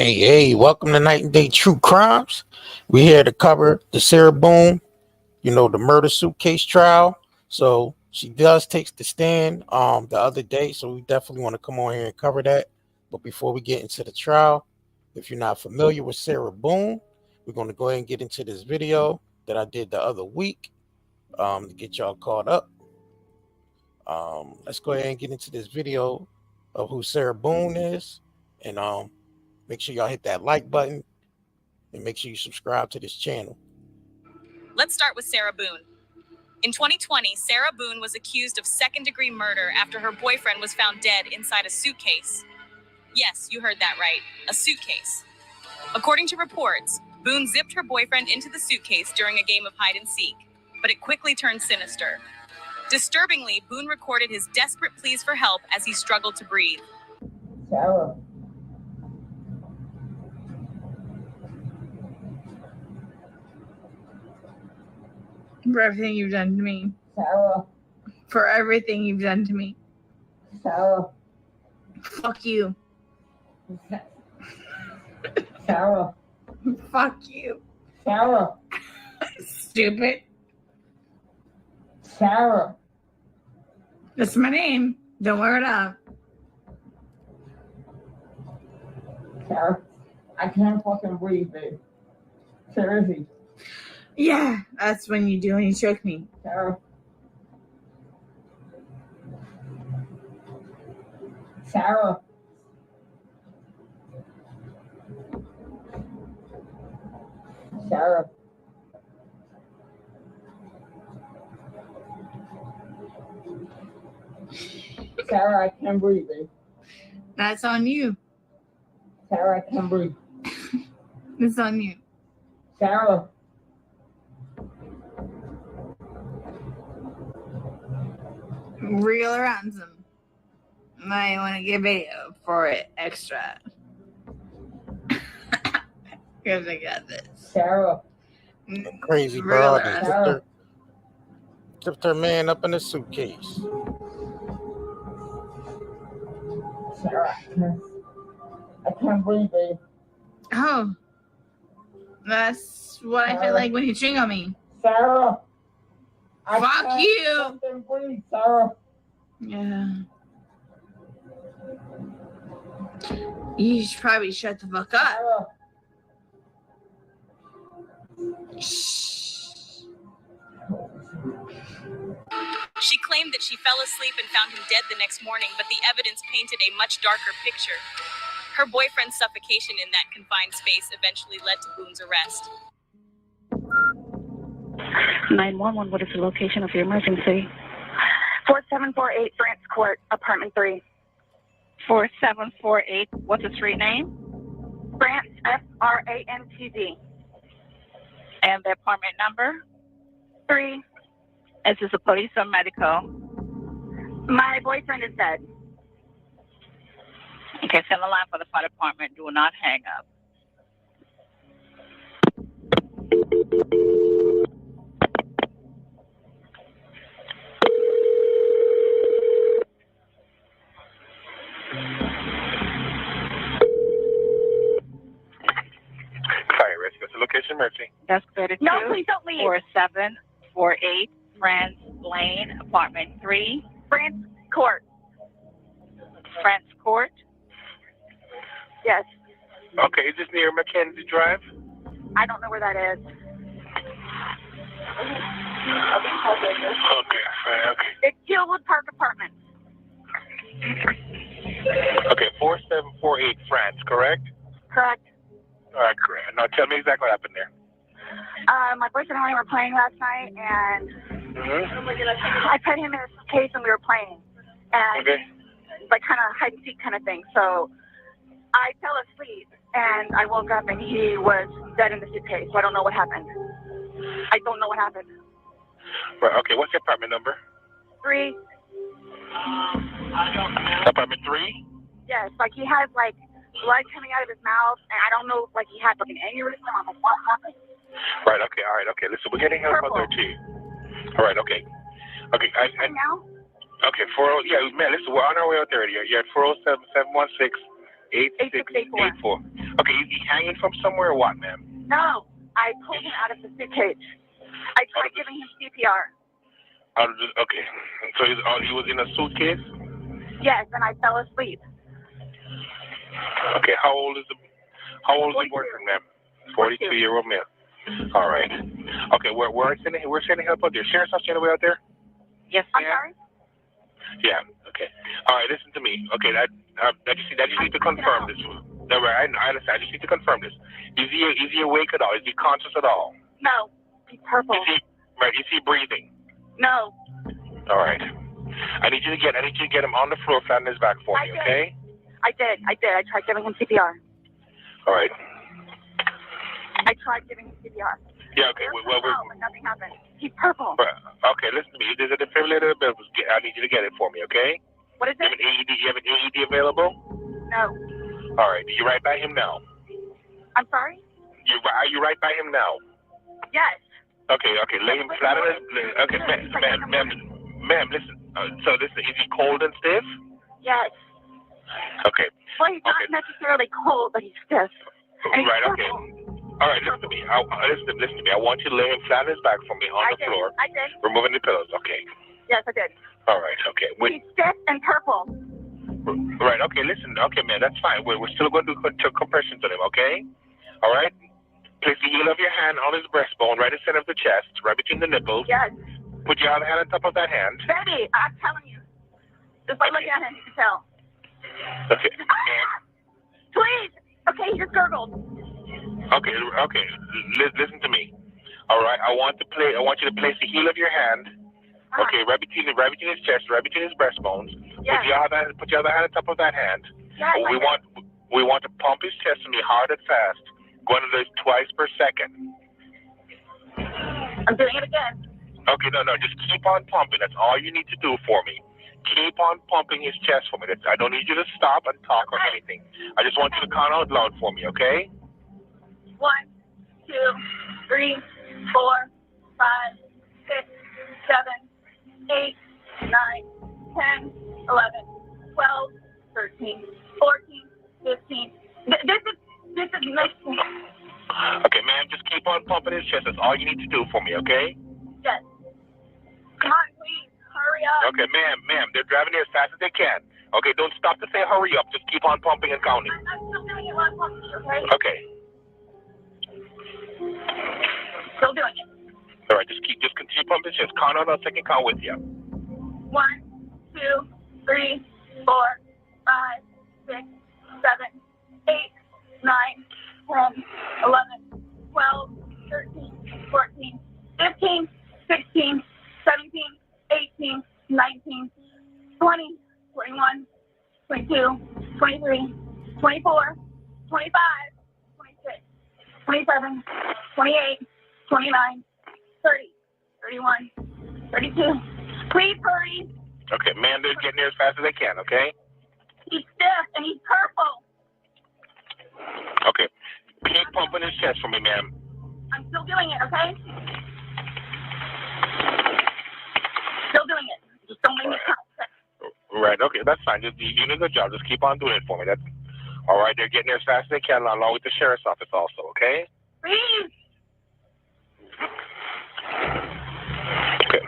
Hey, welcome to Night and Day True Crimes. We're here to cover the Sarah Boone, the murder suitcase trial. So she does take the stand the other day, so we definitely want to come on here and cover that. But before we get into the trial, if you're not familiar with Sarah Boone, we're going to go ahead and get into this video that I did the other week to get y'all caught up. Let's go ahead and get into this video of who Sarah Boone is, and make sure y'all hit that like button and make sure you subscribe to this channel. Let's start with Sarah Boone. In 2020, Sarah Boone was accused of second-degree murder after her boyfriend was found dead inside a suitcase. Yes, you heard that right, a suitcase. According to reports, Boone zipped her boyfriend into the suitcase during a game of hide-and-seek, but it quickly turned sinister. Disturbingly, Boone recorded his desperate pleas for help as he struggled to breathe. Sarah. For everything you've done to me. Sarah. For everything you've done to me. Sarah. Fuck you. Sarah. Fuck you. Sarah. Stupid. Sarah. That's my name. Don't wear it up. Sarah. I can't fucking breathe, babe. Seriously. Yeah, that's when you do when you choke me. Sarah. Sarah. Sarah. Sarah, I can't breathe, babe. That's on you. Sarah, I can't breathe. It's on you. Sarah. Real or ransom. Might want to get video for it extra. Because I got this. Sarah. Crazy Real bro. or Tipped her man up in a suitcase. Sarah, I can't breathe, babe. Oh. That's what I feel like when you chewing on me. Sarah. I Fuck can't you. fucking breathe, Sarah. Yeah. You should probably shut the fuck up. Sarah. She claimed that she fell asleep and found him dead the next morning, but the evidence painted a much darker picture. Her boyfriend's suffocation in that confined space eventually led to Boone's arrest. 911, what is the location of your emergency? 4748 France Court, apartment 3. 4748, what's the street name? France, F-R-A-N-T-D. And the apartment number? 3. Is this a police or medical? My boyfriend is dead. Okay, send the line for the fire department. Do not hang up. Fire rescue. What's the location, Mercy? That's 32. No, please don't leave. 4748 France Lane, apartment 3. France Court. France Court. Yes. Okay, is this near Mackenzie Drive? I don't know where that is. Okay, fine, okay. It's Gilwood Park Apartments. Okay, 4748 France, correct? Correct. All right, correct. Now tell me exactly what happened there. My boyfriend and I were playing last night, and I put him in a suitcase and we were playing. And Okay. like kind of hide and seek kind of thing. So I fell asleep and I woke up and he was dead in the suitcase. So I don't know what happened. I don't know what happened. Right, okay, what's your apartment number? 3. Apartment 3? Yes, like he has like blood coming out of his mouth, and I don't know, like he had like an aneurysm. I'm like, what happened? Right, okay, all right, okay. Listen, we're getting help out there too. All right, okay. Okay, Now? okay, 40, yeah, man, listen, we're on our way out there. You're at 407-716 8684. Okay, is he hanging from somewhere or what, ma'am? No, I pulled him out of the suitcase. I tried giving him CPR. Okay, so he was in a suitcase? Yes, and I fell asleep. Okay, how old is the boyfriend, ma'am? 42-year-old male. All right. Okay, we're sending help out there. Sheriff's Office way out there? Yes, I'm ma'am. sorry? Yeah. Okay. All right. Listen to me. Okay. I just need to confirm this. No, I understand. I just need to confirm this. Is he awake at all? Is he conscious at all? No, he's purple. Is he breathing? No. All right. I need you to get him on the floor, flat on his back for me. Okay? I did. I tried giving him CPR. All right. I tried giving him CPR. Yeah. Okay. But nothing happened. He's purple. Okay. Listen to me. There's a defibrillator available. I need you to get it for me. Okay? What is it? You have an AED available? No. All right. Are you right by him now? I'm sorry? Are you right by him now? Yes. Okay. Lay him flat on his. Okay, ma'am, listen. So listen, is he cold and stiff? Yes. Okay. Well, he's not necessarily cold, but he's stiff. Right. Okay. All right. Listen to me. Listen to me. I want you to lay him flat on his back for me on the floor. I did. Removing the pillows. Okay. Yes, I did. All right. Okay. He's stiff and purple. Right. Okay. Listen. Okay, man. That's fine. We're still going to do compressions on him. Okay. All right. Place the heel of your hand on his breastbone, right in the center of the chest, right between the nipples. Yes. Put your other hand on top of that hand. Baby, I'm telling you. Just by looking at him, you can tell. Okay. Please. Okay, he just gurgled. Okay. Listen to me. All right. I want you to place the heel of your hand. Okay, right between his chest, right between his breastbones. Yes. Put your other hand on top of that hand. Yes, we want to pump his chest to me hard and fast, going to this twice per second. I'm doing it again. Okay, no, just keep on pumping. That's all you need to do for me. Keep on pumping his chest for me. I don't need you to stop and talk or anything. I just want you to count out loud for me, okay? 1, 2, 3, 4, 5, 6, 7, 8, 9, 10, 11, 12, 13, 14, 15. This is mixing. Okay, ma'am, just keep on pumping his chest. That's all you need to do for me, okay? Yes. Come on, please. Hurry up. Okay, ma'am, they're driving here as fast as they can. Okay, don't stop to say hurry up. Just keep on pumping and counting. I'm still doing it while I'm pumping, okay? Okay. Still doing it. All right, just continue pumping his chest. Count on a second count with you. 1, 2, 3, 4, 5, 6, 7, 8, 9, 10, 11, 12, 13, 14, 15, 16, 17, 18, 19, 20, 21, 22, 23, 24, 25, 26, 27, 28, 29, 30, 31, 32. Please hurry. Okay, ma'am, they're getting here as fast as they can, okay? He's stiff and he's purple. Okay. Keep pumping his chest for me, ma'am. I'm still doing it, okay? Still doing it. Just don't make me count. Right, okay, that's fine. You're doing a good job. Just keep on doing it for me. That's all right. They're getting here as fast as they can, along with the sheriff's office also, okay? Please. Okay.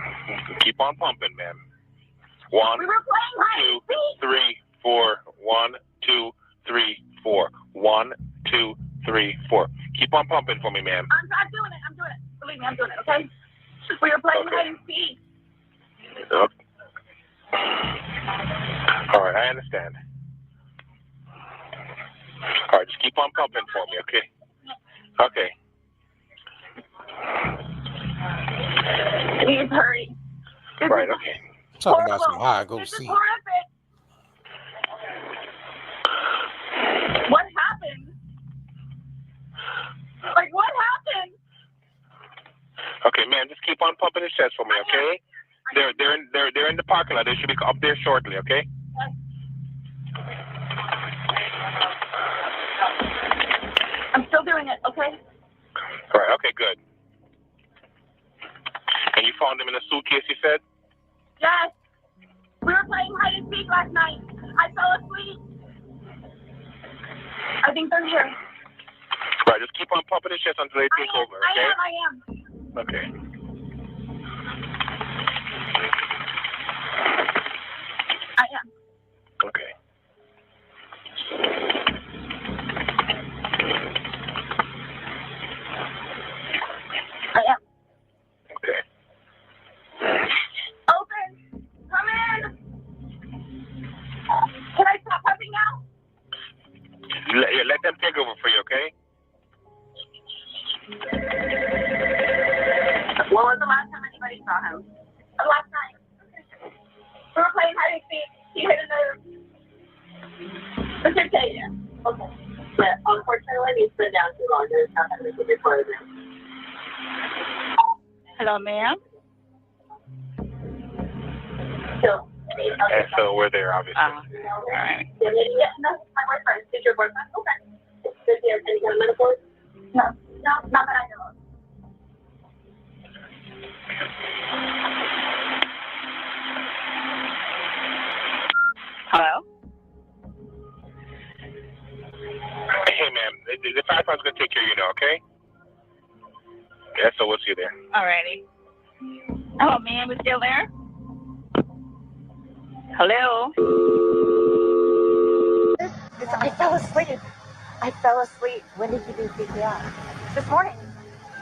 Keep on pumping, ma'am. 1, We were playing hide 2, and seek. 3, 4. 1, 2, 3, 4. 1, 2, 3, 4. Keep on pumping for me, ma'am. I'm doing it. I'm doing it. Believe me, I'm doing it, okay? We were playing hide and seek. Okay. All right, I understand. All right, just keep on pumping for me, okay? Okay. Please hurry. Right, okay. Talking about some high, go This see. is horrific. What happened? Like, what happened? Okay, ma'am, just keep on pumping his chest for me, okay? They're in the parking lot. They should be up there shortly, okay? I'm still doing it, okay? All right, okay, good. And you found him in a suitcase, you said? Yes. We were playing hide and seek last night. I fell asleep. I think they're here. Right, just keep on pumping the chest until they take over, okay? I am. Okay. I am. Okay. I am. Okay. Open. Come in. Can I stop pumping now? Let them take over for you, okay? When was the last time anybody saw him? Last night. We were playing hide and seek. He hid in the suitcase. Okay. But unfortunately, he's been down too long. There's nothing we can do for him. Hello, ma'am. So, And so we're there, obviously. All right. Yeah, no, my boyfriend. Is your boyfriend? Okay. Does he have any kind of metaphors? No. No, not that I know of. Hello? Hey, ma'am, the firefighter's going to take care of you now, okay? Yeah, so we'll see you there. Alrighty. Hello, ma'am. We still there? Hello? I fell asleep. When did you do CPR? This morning,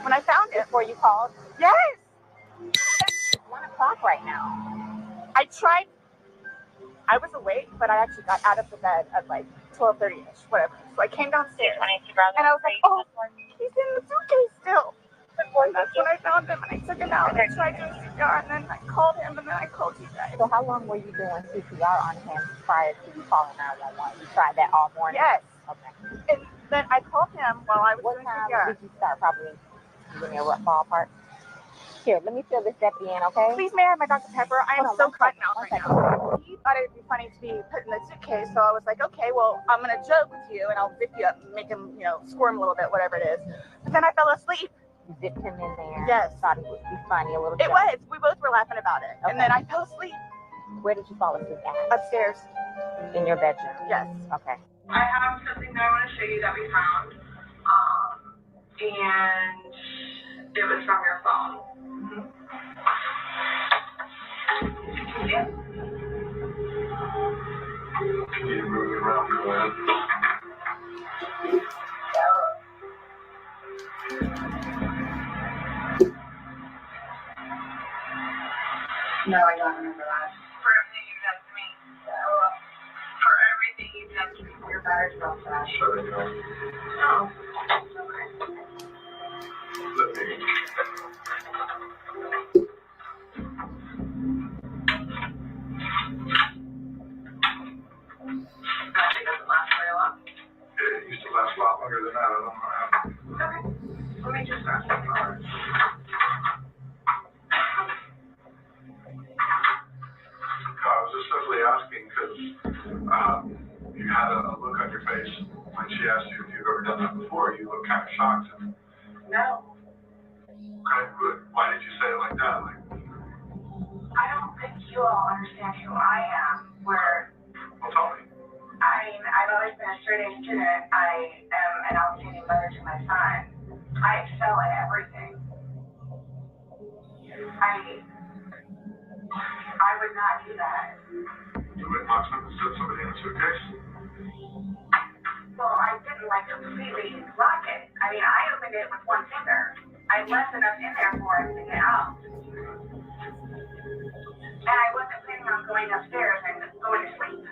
when I found it. Before you called? Yes! It's 1 o'clock right now. I tried. I was awake, but I actually got out of the bed at like 12:30ish, whatever. So I came downstairs, and I was like, oh, he's in the suitcase still. And that's when I found him, and I took him out, and I tried doing CPR, and then I called him, and then I called you guys. So how long were you doing CPR on him prior to you calling 911? You tried that all morning? Yes. Okay. And then I called him while I was What doing time CPR. did you start? Probably give me a rough ballpark. Here, let me fill this deputy in, okay? Please, may I have my Dr. Pepper? I am Hold on, so one cutting second, out one right now. He thought it would be funny to be put in the suitcase, so I was like, okay, well, I'm going to joke with you, and I'll zip you up and make him, squirm a little bit, whatever it is. But then I fell asleep. You zipped him in there. Yes. Thought it would be funny, a little It joke. was. We both were laughing about it. Okay. And then I fell asleep Where did you fall asleep at? upstairs. In your bedroom? Yes. Okay. I have something that I want to show you that we found, and it was from your phone. Yeah. Can you move it around for that? No, I don't remember that. For everything you've done to me. For everything you've done to me. Your battery's about to flash. Shut it down. No. Okay. Let me. Battery doesn't last very long. It used to last a lot longer than that. I don't know how. Okay. Let me just grab some flowers. I was just simply asking because you had a look on your face when she asked you if you've ever done that before. You looked kind of shocked. And, No. okay, but why did you say it like that? Like, I don't think you all understand who I am. well, tell me. I've always been a straight-A student. I am an outstanding mother to my son. I excel at everything. I would not do that. You went and locked and set somebody in a suitcase? Well, I didn't completely lock it. I opened it with one finger. I left enough in there for it to get out. And I wasn't planning on going upstairs and going to sleep.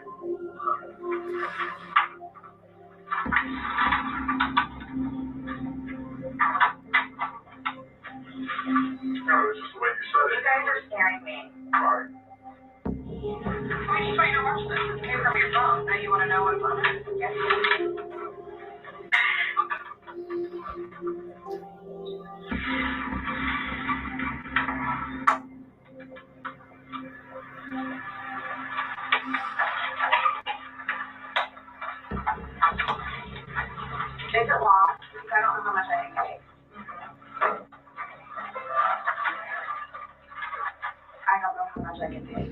No, it was just the way you said You it. guys are scaring me. Sorry. I just want you to watch this. It came from your phone. Now you want to know what's on it? Yes. Is it locked? Because I don't know how much I can take. I don't know how much I can take.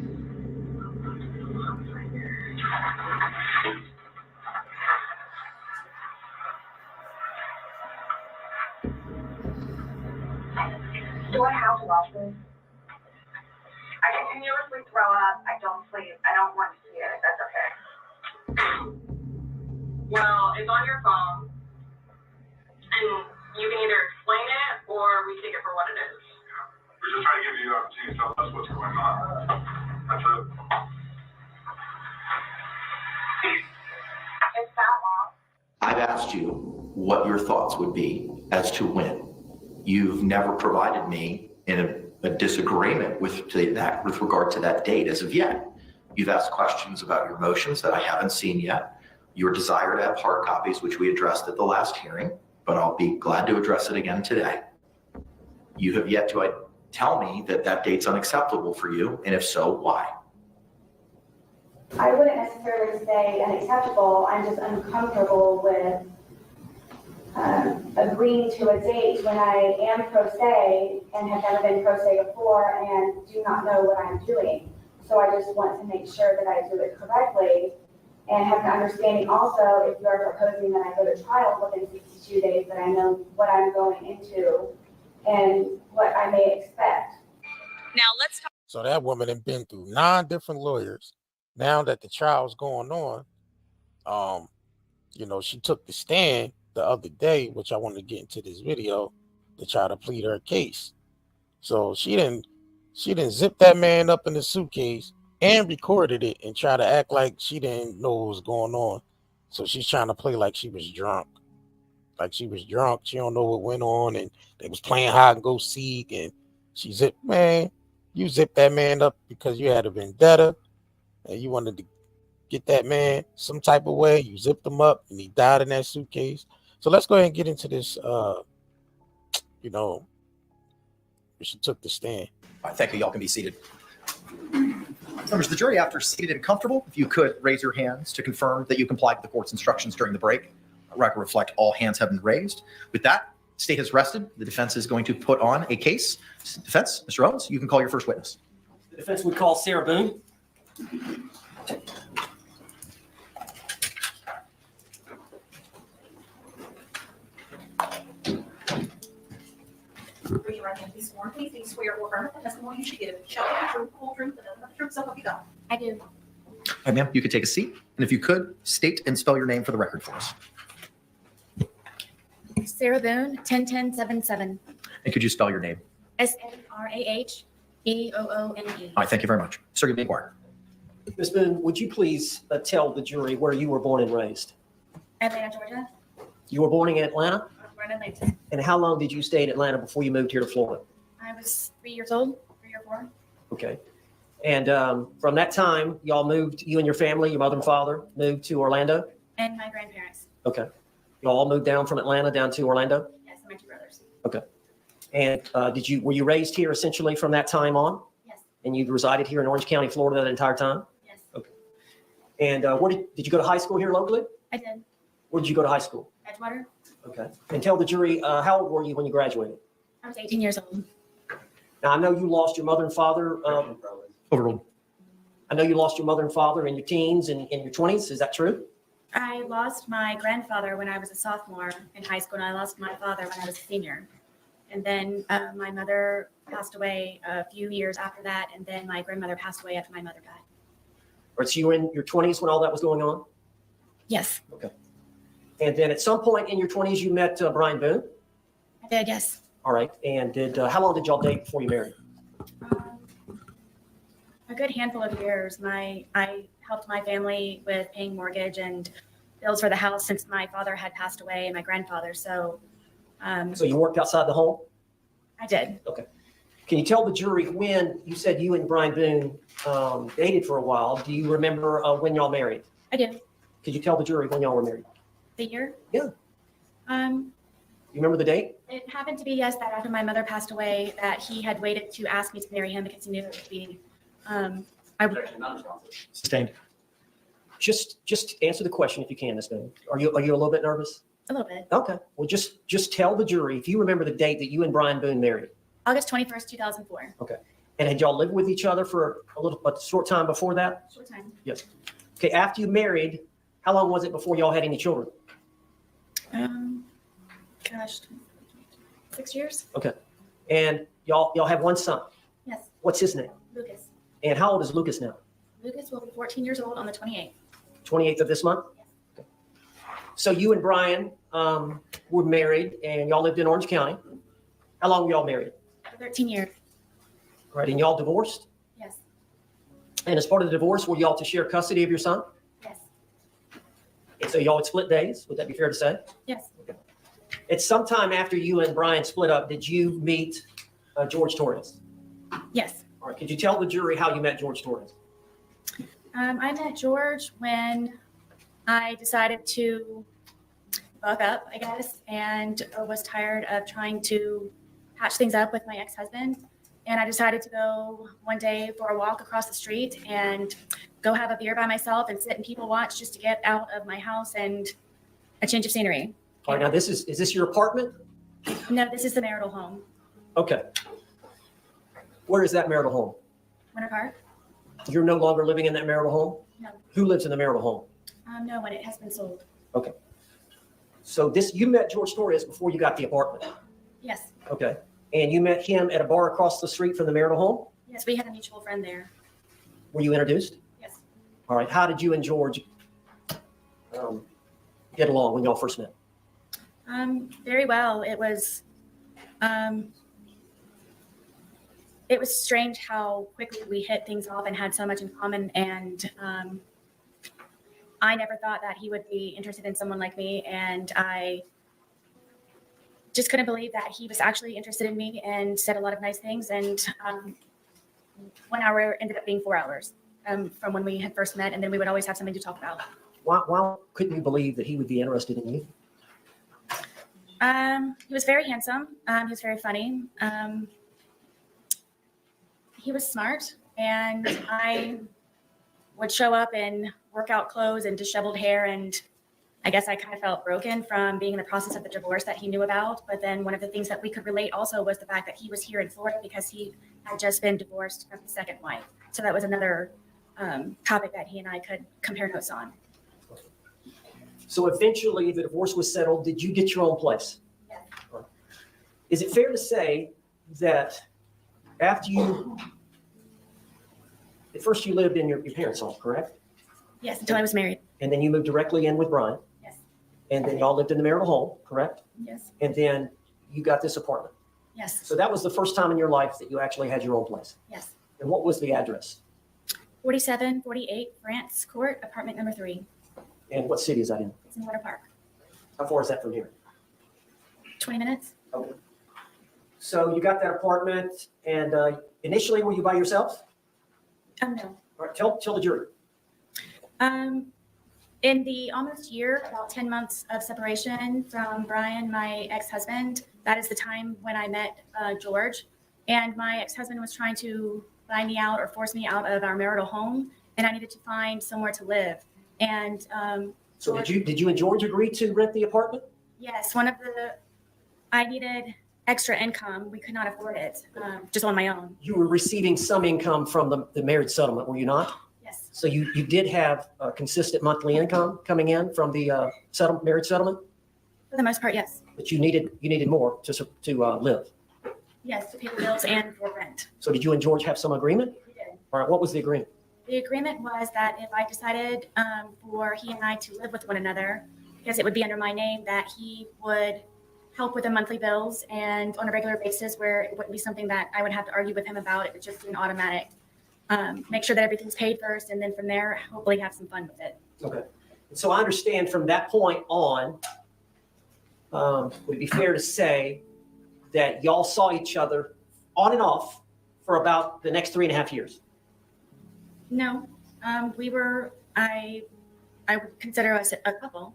Do I have to watch this? I continuously throw up. I don't sleep. I don't want to see it. That's okay. Well, it's on your phone, and you can either explain it or we take it for what it is. We're just trying to give you the opportunity to tell us what's going on. That's it. It's that long. I've asked you what your thoughts would be as to when. You've never provided me in a disagreement with regard to that date as of yet. You've asked questions about your motions that I haven't seen yet. Your desire to have hard copies, which we addressed at the last hearing, but I'll be glad to address it again today. You have yet to tell me that that date's unacceptable for you, and if so, why? I wouldn't necessarily say unacceptable. I'm just uncomfortable with agreeing to a date when I am pro se and have never been pro se before and do not know what I'm doing. So I just want to make sure that I do it correctly and have an understanding also if you are proposing that I go to trial within 62 days, that I know what I'm going into and what I may expect. Now let's talk. So that woman had been through 9 different lawyers. Now that the trial's going on, she took the stand the other day, which I wanted to get into this video, to try to plead her case. So she didn't zip that man up in the suitcase and recorded it and try to act like she didn't know what was going on. So she's trying to play like she was drunk. She don't know what went on, and they was playing hide and go seek, and you zipped that man up because you had a vendetta and you wanted to get that man some type of way. You zipped him up and he died in that suitcase. So let's go ahead and get into this, she took the stand. All right, thank you. Y'all can be seated. Members of the jury, after seated and comfortable, if you could raise your hands to confirm that you complied with the court's instructions during the break. Record reflect all hands have been raised. With that, the state has rested. The defense is going to put on a case. Defense, Mr. Owens, you can call your first witness. The defense would call Sarah Boone. Raise your right hand, please sworn. Please, do you swear or affirm that the testimony you should give shall be the truth, whole truth, and nothing but the truth, so help you God? I do. All right, ma'am, you could take a seat. And if you could, state and spell your name for the record for us. Sarah Boone, 101077. And could you spell your name? SARAHBOONE. All right, thank you very much. Sir, you may inquire. Ms. Boone, would you please tell the jury where you were born and raised? Atlanta, Georgia. You were born in Atlanta? Born in Atlanta. And how long did you stay in Atlanta before you moved here to Florida? I was 3 years old, 3 or 4. Okay. And from that time, y'all moved, you and your family, your mother and father, moved to Orlando? And my grandparents. Okay. Y'all all moved down from Atlanta down to Orlando? Yes, and my 2 brothers. Okay. And were you raised here essentially from that time on? Yes. And you resided here in Orange County, Florida that entire time? Yes. Okay. And where did you go to high school here locally? I did. Where did you go to high school? Edgewater. Okay. And tell the jury, how old were you when you graduated? I was 18 years old. Now, I know you lost your mother and father. Overruled. I know you lost your mother and father in your teens and in your 20s. Is that true? I lost my grandfather when I was a sophomore in high school, and I lost my father when I was a senior. And then my mother passed away a few years after that, and then my grandmother passed away after my mother died. All right, so you were in your 20s when all that was going on? Yes. Okay. And then at some point in your 20s, you met Brian Boone? I did, yes. All right. And how long did y'all date before you married? A good handful of years. I helped my family with paying mortgage and bills for the house since my father had passed away and my grandfather. So you worked outside the home? I did. Okay. Can you tell the jury when you said you and Brian Boone dated for a while? Do you remember when y'all married? I do. Could you tell the jury when y'all were married? The year? Yeah. You remember the date? It happened to be, yes, that after my mother passed away, that he had waited to ask me to marry him because he knew it would be. Sustained. Just answer the question if you can, Ms. Boone. Are you a little bit nervous? A little bit. Okay. Well, just tell the jury if you remember the date that you and Brian Boone married. August 21st, 2004. Okay. And had y'all lived with each other for a short time before that? Short time. Yes. Okay. After you married, how long was it before y'all had any children? 6 years. Okay. And y'all have one son. Yes, What's his name? Lucas. And how old is Lucas now? Lucas will be 14 years old on the 28th. 28th of this month? Okay. So you and Brian were married and y'all lived in Orange County. How long were y'all married? 13 years. Right, and y'all divorced? Yes. And as part of the divorce, were y'all to share custody of your son? Yes. And so y'all would split days, would that be fair to say? Yes. At some time after you and Brian split up, did you meet George Torres? Yes. All right, could you tell the jury how you met George Torres? I met George when I decided to buck up, I guess, and was tired of trying to patch things up with my ex-husband. And I decided to go one day for a walk across the street and go have a beer by myself and sit and people watch just to get out of my house and a change of scenery. All right, now is this your apartment? No, this is the marital home. Okay. Where is that marital home? Winter Park? You're no longer living in that marital home? No. Who lives in the marital home? No one. It has been sold. Okay. So you met George Torres before you got the apartment? Yes. Okay. And you met him at a bar across the street from the marital home? Yes, we had a mutual friend there. Were you introduced? Yes. All right. How did you and George get along when y'all first met? Very well. It was strange how quickly we hit things off and had so much in common. And I never thought that he would be interested in someone like me. And I just couldn't believe that he was actually interested in me and said a lot of nice things. And 1 hour ended up being 4 hours from when we had first met. And then we would always have something to talk about. Why couldn't you believe that he would be interested in you? He was very handsome. He was very funny. He was smart, and I would show up in workout clothes and disheveled hair, and I guess I kind of felt broken from being in the process of the divorce that he knew about. But then one of the things that we could relate also was the fact that he was here in Florida because he had just been divorced from his second wife. So that was another topic that he and I could compare notes on. So eventually the divorce was settled. Did you get your own place? Yeah. Is it fair to say that after at first you lived in your parents' home, correct? Yes, until I was married. And then you moved directly in with Brian? Yes. And then y'all lived in the marital home, correct? Yes. And then you got this apartment? Yes. So that was the first time in your life that you actually had your own place? Yes. And what was the address? 4748 France Court, apartment number 3. And what city is that in? It's in Winter Park. How far is that from here? 20 minutes. Okay. So you got that apartment, and initially were you by yourself? No. All right, tell the jury. In the almost year, about 10 months of separation from Brian, my ex-husband, that is the time when I met George. And my ex-husband was trying to buy me out or force me out of our marital home, and I needed to find somewhere to live. And so did you and George agree to rent the apartment? yes, I needed extra income. We could not afford it just on my own. You were receiving some income from the marriage settlement, were you not? Yes. So you did have a consistent monthly income coming in from the marriage settlement? For the most part, yes. But you needed more to live? Yes, to pay the bills and for rent. So did you and George have some agreement? We did. All right, what was the agreement? The agreement was that if I decided for he and I to live with one another, because it would be under my name, that he would help with the monthly bills and on a regular basis where it wouldn't be something that I would have to argue with him about. It would just be an automatic, make sure that everything's paid first, and then from there, hopefully have some fun with it. Okay. So I understand from that point on, would it be fair to say that y'all saw each other on and off for about the next 3.5 years? No, I would consider us a couple.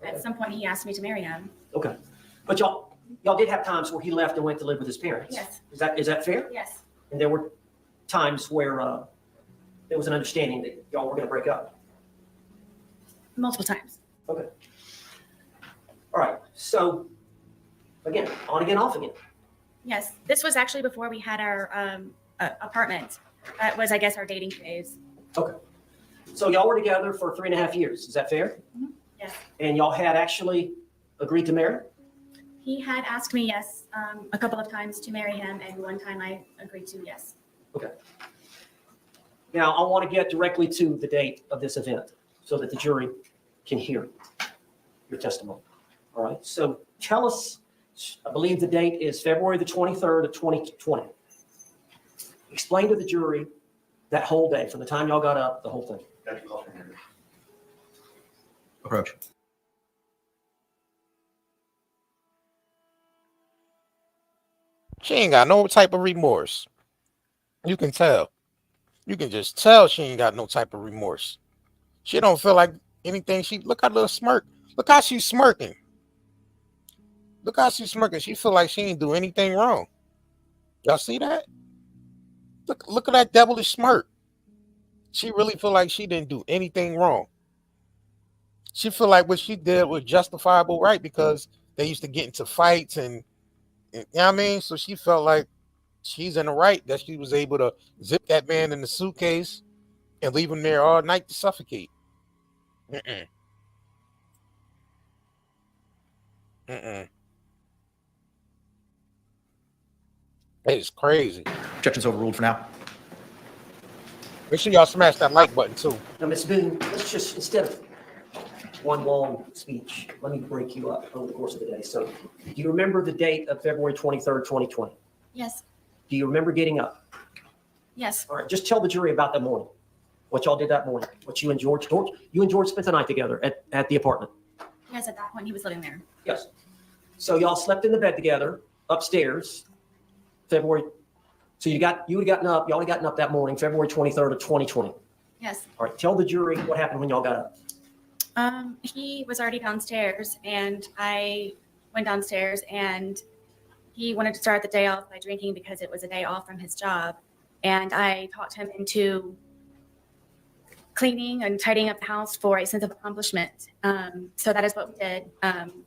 Okay. At some point, he asked me to marry him. Okay. But y'all did have times where he left and went to live with his parents? Yes. Is that fair? Yes. And there were times where there was an understanding that y'all were going to break up? Multiple times. Okay. All right. So, again, on again, off again. Yes. This was actually before we had our apartment. That was, I guess, our dating phase. Okay. So y'all were together for 3.5 years. Is that fair? Mm-hmm. Yes. And y'all had actually agreed to marry? He had asked me, yes, a couple of times to marry him, and one time I agreed to yes. Okay. Now, I want to get directly to the date of this event so that the jury can hear your testimony. All right. So tell us, I believe the date is February the 23rd of 2020. Explain to the jury that whole day, from the time y'all got up, the whole thing. Approach. She ain't got no type of remorse. You can tell. You can just tell she ain't got no type of remorse. She don't feel like anything. Look how little smirk. Look how she's smirking. Look how she's smirking. She feel like she ain't do anything wrong. Y'all see that? Look at that devilish smirk. She really feel like she didn't do anything wrong. She feel like what she did was justifiable, right? Because they used to get into fights and you know what I mean? So she felt like she's in the right that she was able to zip that man in the suitcase and leave him there all night to suffocate. Mm-mm. Mm-mm. It's crazy. Objection's overruled for now. Make sure y'all smash that like button too. Now, Ms. Boone, let's just, instead of one long speech, let me break you up over the course of the day. So do you remember the date of February 23rd, 2020? Yes. Do you remember getting up? Yes. All right, just tell the jury about that morning, what y'all did that morning, what you and George spent the night together at the apartment. Yes, at that point he was living there. Yes. So y'all slept in the bed together upstairs, February. So y'all had gotten up that morning, February 23rd of 2020. Yes. All right, tell the jury what happened when y'all got up. He was already downstairs, and I went downstairs, and he wanted to start the day off by drinking because it was a day off from his job. And I talked him into cleaning and tidying up the house for a sense of accomplishment. So that is what we did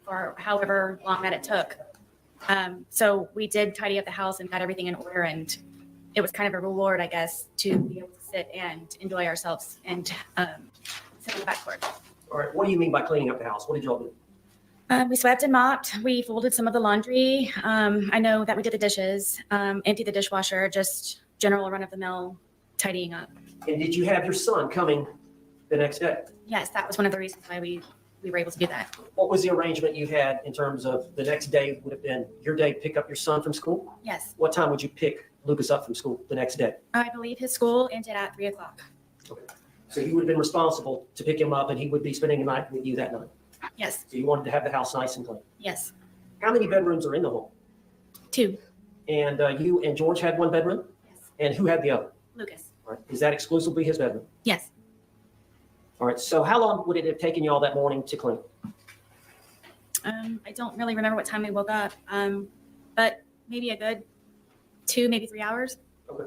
for however long that it took. So we did tidy up the house and got everything in order, and it was kind of a reward, I guess, to be able to sit and enjoy ourselves and sit on the back porch. All right, what do you mean by cleaning up the house? What did y'all do? We swept and mopped. We folded some of the laundry. I know that we did the dishes, emptied the dishwasher, just general run-of-the-mill tidying up. And did you have your son coming the next day? Yes, that was one of the reasons why we were able to do that. What was the arrangement you had in terms of the next day would have been your day to pick up your son from school? Yes. What time would you pick Lucas up from school the next day? I believe his school ended at 3:00. Okay. So you would have been responsible to pick him up, and he would be spending the night with you that night. Yes. So you wanted to have the house nice and clean. Yes. How many bedrooms are in the home? 2. And you and George had one bedroom? Yes. And who had the other? Lucas. All right. Is that exclusively his bedroom? Yes. All right. So how long would it have taken you all that morning to clean? I don't really remember what time we woke up, but maybe a good 2, maybe 3 hours. Okay.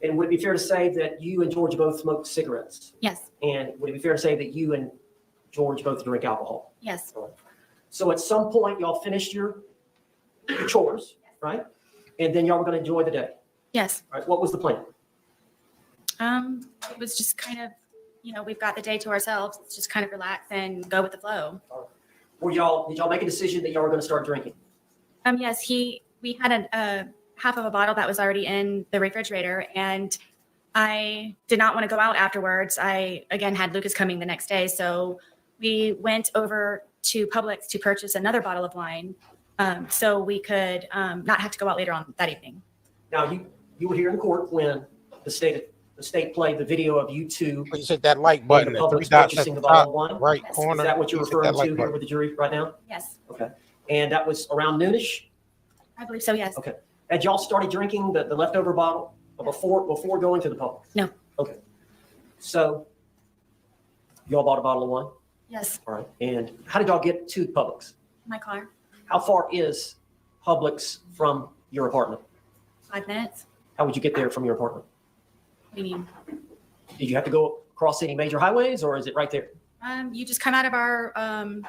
And would it be fair to say that you and George both smoked cigarettes? Yes. And would it be fair to say that you and George both drink alcohol? Yes. All right. So at some point, y'all finished your chores, right? And then y'all were going to enjoy the day. Yes. All right. What was the plan? It was just kind of, we've got the day to ourselves. Let's just kind of relax and go with the flow. Did y'all make a decision that y'all were going to start drinking? Yes, we had a half of a bottle that was already in the refrigerator, and I did not want to go out afterwards. I, again, had Lucas coming the next day, so we went over to Publix to purchase another bottle of wine so we could not have to go out later on that evening. Now, you were here in court when the state played the video of you two. Please hit that like button. Publix purchasing the bottle of wine. Right Yes. corner. Is that what you're Please hit referring that like to here button. with the jury right now? Yes. Okay. And that was around noonish? I believe so, yes. Okay. Had y'all started drinking the leftover bottle before going to the Publix? No. Okay. So y'all bought a bottle of wine? Yes. All right. And how did y'all get to Publix? My car. How far is Publix from your apartment? 5 minutes. How would you get there from your apartment? What do you mean? Did you have to go across any major highways, or is it right there? You just come out of our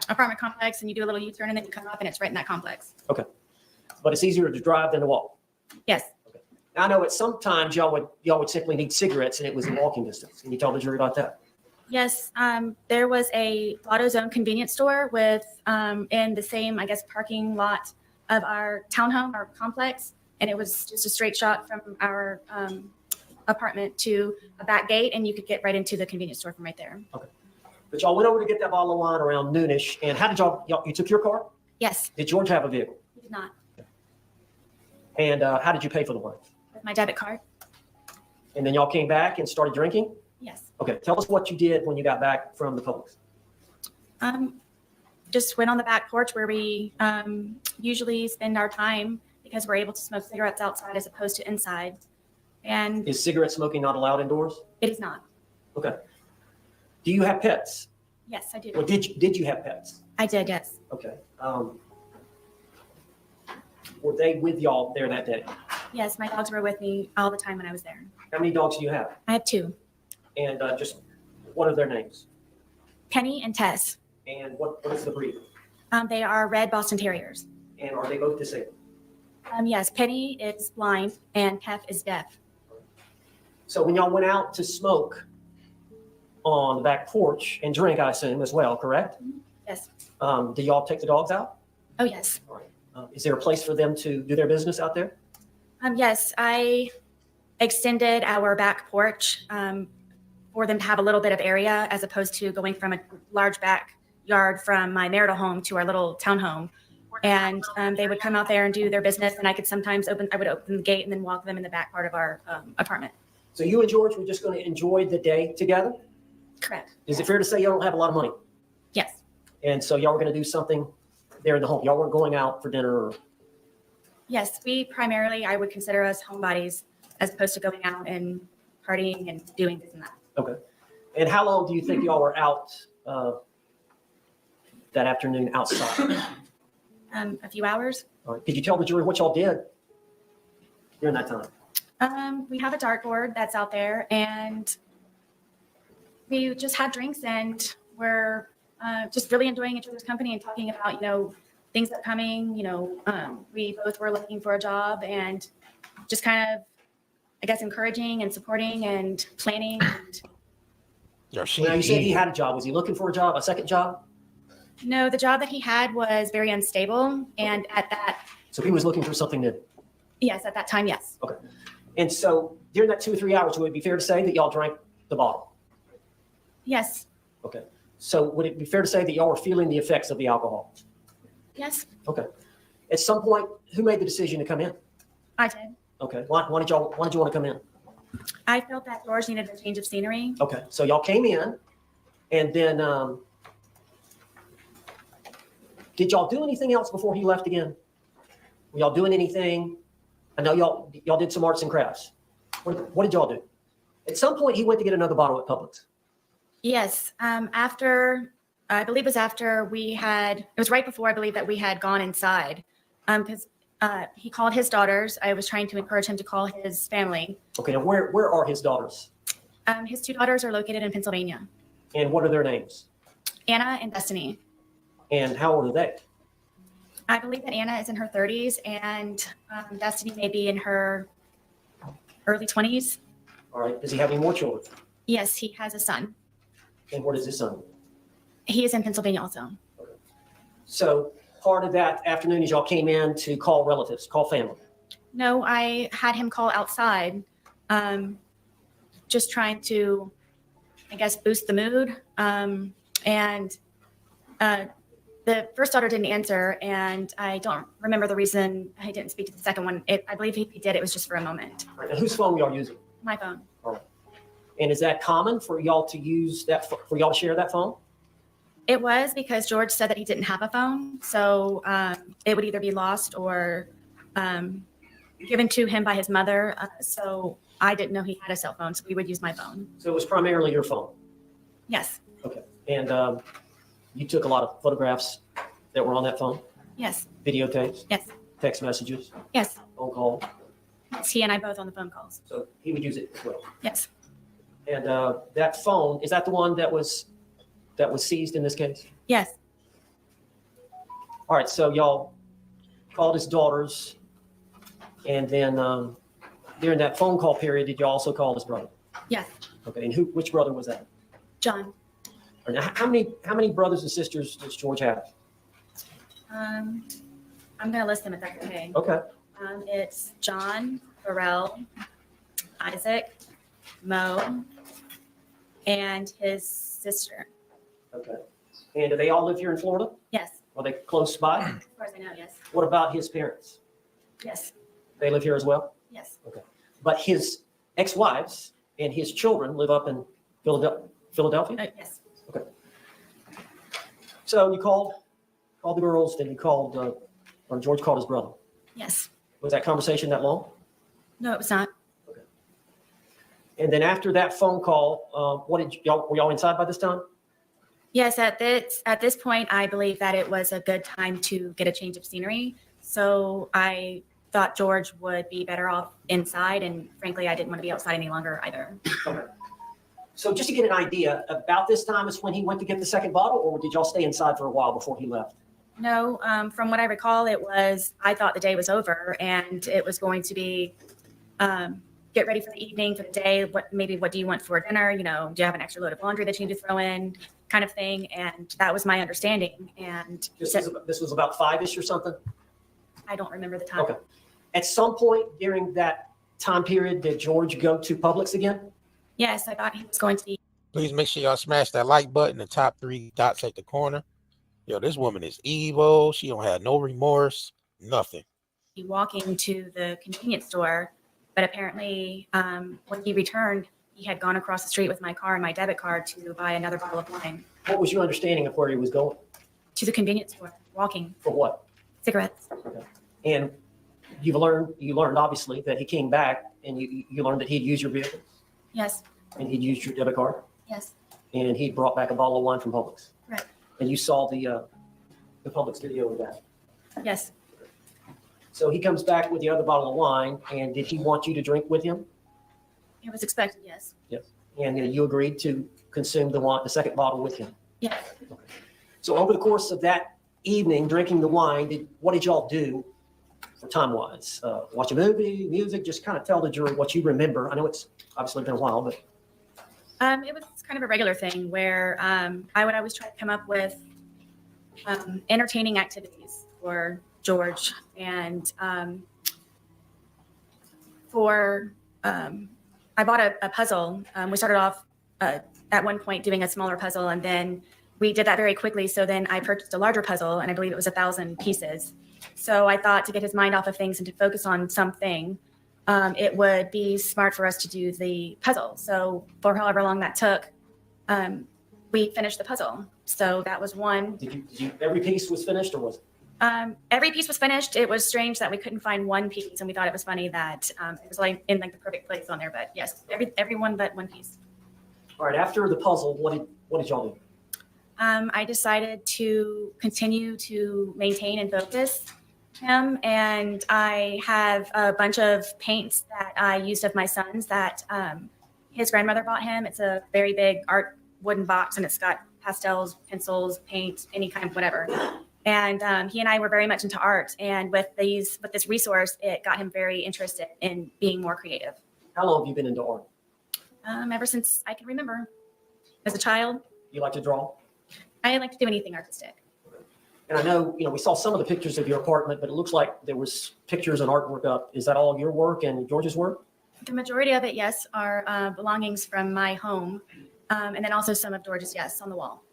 apartment complex and you do a little U-turn and then you come up and it's right in that complex. Okay. But it's easier to drive than to walk. Yes. Okay. Now, I know at sometimes y'all would simply need cigarettes and it was in walking distance. Can you tell the jury about that? Yes. There was a AutoZone convenience store with in the same, I guess, parking lot of our townhome, our complex, and it was just a straight shot from our apartment to a back gate, and you could get right into the convenience store from right there. Okay. But y'all went over to get that bottle of wine around noonish, and how did you took your car? Yes. Did George have a vehicle? He did not. And how did you pay for the wine? With my debit card. And then y'all came back and started drinking? Yes. Okay, tell us what you did when you got back from the Publix. Just went on the back porch where we usually spend our time because we're able to smoke cigarettes outside as opposed to inside. And Is cigarette smoking not allowed indoors? it is not. Okay. Do you have pets? Yes, I do. Well, did you have pets? I did, yes. Okay. Were they with y'all there that day? Yes, my dogs were with me all the time when I was there. How many dogs do you have? I have 2, And just what are their names? Penny and Tess. And what is the breed? They are red Boston Terriers. And are they both disabled? Yes, Penny is blind and Kef is deaf. So when y'all went out to smoke on the back porch and drink, I assume, as well, correct? Yes. Do y'all take the dogs out? Oh, yes. All right. Is there a place for them to do their business out there? Yes, I extended our back porch for them to have a little bit of area as opposed to going from a large backyard from my marital home to our little townhome. And they would come out there and do their business, and I would open the gate and then walk them in the back part of our apartment. So you and George were just going to enjoy the day together? Correct. Is it fair to say y'all don't have a lot of money? Yes. And so y'all were going to do something there in the home? Y'all weren't going out for dinner? Or... Yes, we primarily, I would consider us homebodies as opposed to going out and partying and doing this and that. Okay. And how long do you think y'all were out that afternoon outside? A few hours. All right. Could you tell the jury what y'all did during that time? We have a dartboard that's out there, and we just had drinks, and we're just really enjoying each other's company and talking about, things upcoming. We both were looking for a job and just kind of, I guess, encouraging and supporting and planning. Now, you said he had a job. Was he looking for a job, a second job? No, the job that he had was very unstable, and at that. So he was looking for something new. Yes, at that time, yes. Okay. And so during that 2 or 3 hours, would it be fair to say that y'all drank the bottle? Yes. Okay. So would it be fair to say that y'all were feeling the effects of the alcohol? Yes. Okay. At some point, who made the decision to come in? I did. Okay. Why did you want to come in? I felt that George needed a change of scenery. Okay. So y'all came in, and then did y'all do anything else before he left again? Were y'all doing anything? I know y'all did some arts and crafts. What did y'all do? At some point, he went to get another bottle at Publix. Yes. I believe it was after it was right before, I believe, that we had gone inside. Because he called his daughters. I was trying to encourage him to call his family. Okay. Now, where are his daughters? His 2 daughters are located in Pennsylvania. And what are their names? Anna and Destiny. And how old are they? I believe that Anna is in her 30s and Destiny may be in her early 20s. All right. Does he have any more children? Yes, he has a son. And where does his son live? He is in Pennsylvania also. Okay. So part of that afternoon is y'all came in to call relatives, call family. No, I had him call outside, just trying to, I guess, boost the mood. The first daughter didn't answer, and I don't remember the reason I didn't speak to the second one. I believe if he did, it was just for a moment. All right. And whose phone were y'all using? My phone. All right. And is that common for y'all to use that, for y'all to share that phone? It was, because George said that he didn't have a phone. So it would either be lost or given to him by his mother. So I didn't know he had a cell phone, so we would use my phone. So it was primarily your phone? Yes. Okay. And you took a lot of photographs that were on that phone? Yes. Videotapes? Yes. Text messages? Yes. Phone call? Yes, he and I both on the phone calls. So he would use it as well? Yes. And that phone, is that the one that was seized in this case? Yes. All right, so y'all called his daughters, and then during that phone call period, did you also call his brother? Yes. Okay, and which brother was that? John. Now, how many brothers and sisters does George have? I'm going to list them if that's okay. Okay. It's John, Pharrell, Isaac, Mo, and his sister. Okay. And do they all live here in Florida? Yes. Are they close by? As far as I know, yes. What about his parents? Yes. They live here as well? Yes. Okay. But his ex-wives and his children live up in Philadelphia? Yes. Okay. So you called the girls, then you called, or George called his brother. Yes. Was that conversation that long? No, it was not. And then after that phone call, were y'all inside by this time? Yes, at this point, I believe that it was a good time to get a change of scenery. So I thought George would be better off inside, and frankly, I didn't want to be outside any longer either. Okay. So just to get an idea, about this time is when he went to get the second bottle, or did y'all stay inside for a while before he left? No, from what I recall, I thought the day was over, and it was going to be get ready for the evening, for the day. What do you want for dinner? Do you have an extra load of laundry that you need to throw in, kind of thing. And that was my understanding. And this was about 5-ish or something? I don't remember the time. Okay. At some point during that time period, did George go to Publix again? Yes, I thought he was going to be. Please make sure y'all smash that like button, the top 3 dots at the corner. Yo, this woman is evil. She don't have no remorse, nothing. Walking to the convenience store, but apparently when he returned, he had gone across the street with my car and my debit card to buy another bottle of wine. What was your understanding of where he was going? To the convenience store, walking. For what? Cigarettes. Okay. And you learned obviously that he came back and you learned that he'd used your vehicle? Yes. And he'd used your debit card? Yes. And he brought back a bottle of wine from Publix? Right. And you saw the Publix video of that? Yes. So he comes back with the other bottle of wine, and did he want you to drink with him? It was expected, yes. Yes. And you agreed to consume the second bottle with him? Yes. Okay. So over the course of that evening, drinking the wine, what did y'all do for time-wise? Watch a movie, music, just kind of tell the jury what you remember. I know it's obviously been a while, but. It was kind of a regular thing where I would always try to come up with entertaining activities for George, and I bought a puzzle. We started off at one point doing a smaller puzzle, and then we did that very quickly. So then I purchased a larger puzzle, and I believe it was 1,000 pieces. So I thought to get his mind off of things and to focus on something, it would be smart for us to do the puzzle. So for however long that took, we finished the puzzle. So that was one. Did you every piece was finished, or was it? Every piece was finished. It was strange that we couldn't find one piece, and we thought it was funny that it was like in like the perfect place on there. But yes, every one but one piece. All right. After the puzzle, what did y'all do? I decided to continue to maintain and focus him, and I have a bunch of paints that I used of my son's that his grandmother bought him. It's a very big art wooden box, and it's got pastels, pencils, paint, any kind of whatever. And he and I were very much into art, and with this resource, it got him very interested in being more creative. How long have you been into art? Ever since I can remember. As a child. You like to draw? I like to do anything artistic. And I know, we saw some of the pictures of your apartment, but it looks like there was pictures and artwork up. Is that all your work and George's work? The majority of it, yes, are belongings from my home, and then also some of George's, yes, on the wall.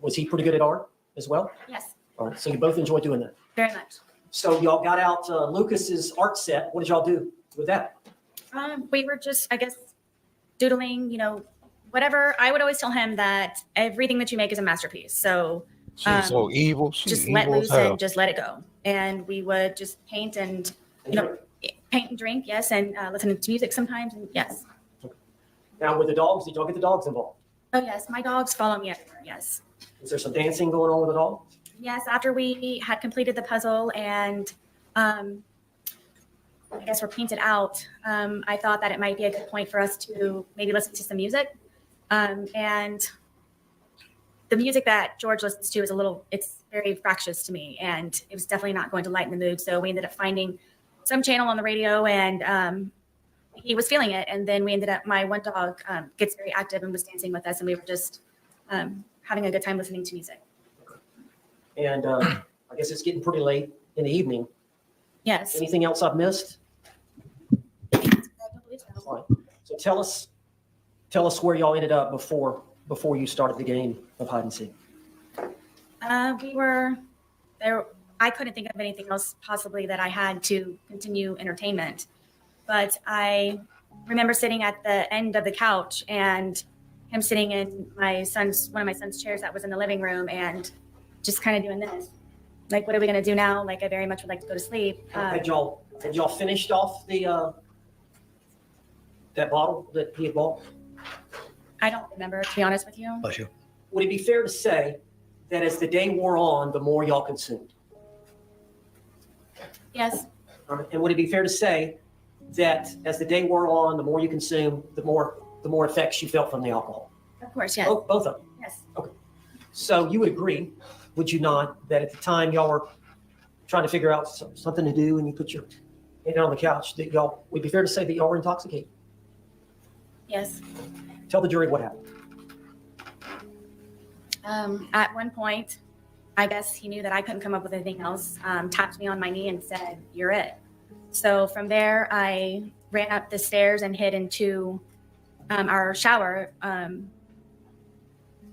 Was he pretty good at art as well? Yes. All right, so you both enjoy doing that? Very much. So y'all got out Lucas's art set. What did y'all do with that? We were just, I guess, doodling, whatever. I would always tell him that everything that you make is a masterpiece. So she's so evil. She's just evil let loose as hell. and just let it go. And we would just paint and, paint and drink, yes, and listen to music sometimes, and yes. Now with the dogs, did y'all get the dogs involved? Oh, yes, my dogs follow me everywhere, yes. Is there some dancing going on with the dogs? Yes, after we had completed the puzzle and I guess we're painted out, I thought that it might be a good point for us to maybe listen to some music. And the music that George listens to is it's very fractious to me, and it was definitely not going to lighten the mood. So we ended up finding some channel on the radio, and he was feeling it. And then we ended up, my one dog gets very active and was dancing with us, and we were just having a good time listening to music. And I guess it's getting pretty late in the evening. Yes. Anything else I've missed? All right. So tell us where y'all ended up before you started the game of hide and seek. We were there. I couldn't think of anything else possibly that I had to continue entertainment, but I remember sitting at the end of the couch and him sitting in one of my son's chairs that was in the living room and just kind of doing this. Like, what are we going to do now? Like, I very much would like to go to sleep. Had y'all finished off the that bottle that he had bought? I don't remember, to be honest with you. Bless you. Would it be fair to say that as the day wore on, the more y'all consumed? Yes. And would it be fair to say that as the day wore on, the more you consumed, the more effects you felt from the alcohol? Of course, yes. Both of them? Yes. Okay. So you would agree, would you not, that at the time y'all were trying to figure out something to do and you put your head on the couch, that y'all, would it be fair to say that y'all were intoxicated? Yes. Tell the jury what happened. At one point, I guess he knew that I couldn't come up with anything else, tapped me on my knee and said, "You're it." So from there, I ran up the stairs and hid into our shower,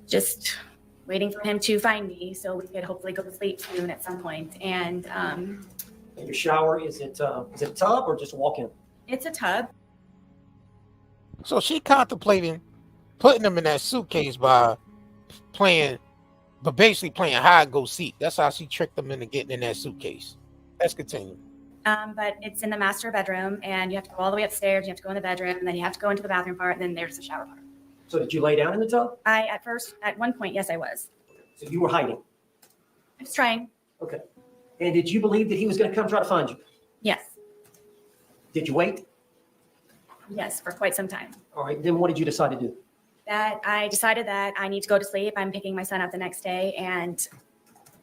just waiting for him to find me so we could hopefully go to sleep soon at some point. And Your shower, is it a tub or just a walk-in? it's a tub. So she contemplating putting them in that suitcase by basically playing hide go seek. That's how she tricked them into getting in that suitcase. Let's continue. But it's in the master bedroom, and you have to go all the way upstairs. You have to go in the bedroom, and then you have to go into the bathroom part, and then there's the shower part. So did you lay down in the tub? At one point, yes, I was. So you were hiding? I was trying. Okay. And did you believe that he was going to come try to find you? Yes. Did you wait? Yes, for quite some time. All right. Then what did you decide to do? That I decided that I need to go to sleep. I'm picking my son up the next day, and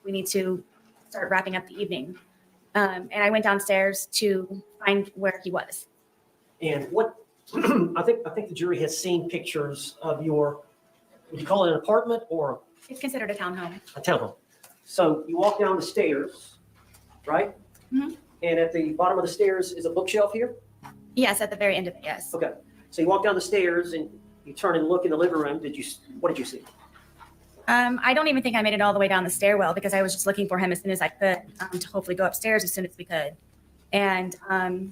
we need to start wrapping up the evening. And I went downstairs to find where he was. And what I think the jury has seen pictures of your, would you call it an apartment or It's considered a townhome. a townhome? So you walk down the stairs, right? Mhm. And at the bottom of the stairs is a bookshelf here? Yes, at the very end of it, yes. Okay. So you walk down the stairs and you turn and look in the living room. What did you see? I don't even think I made it all the way down the stairwell because I was just looking for him as soon as I could to hopefully go upstairs as soon as we could. And I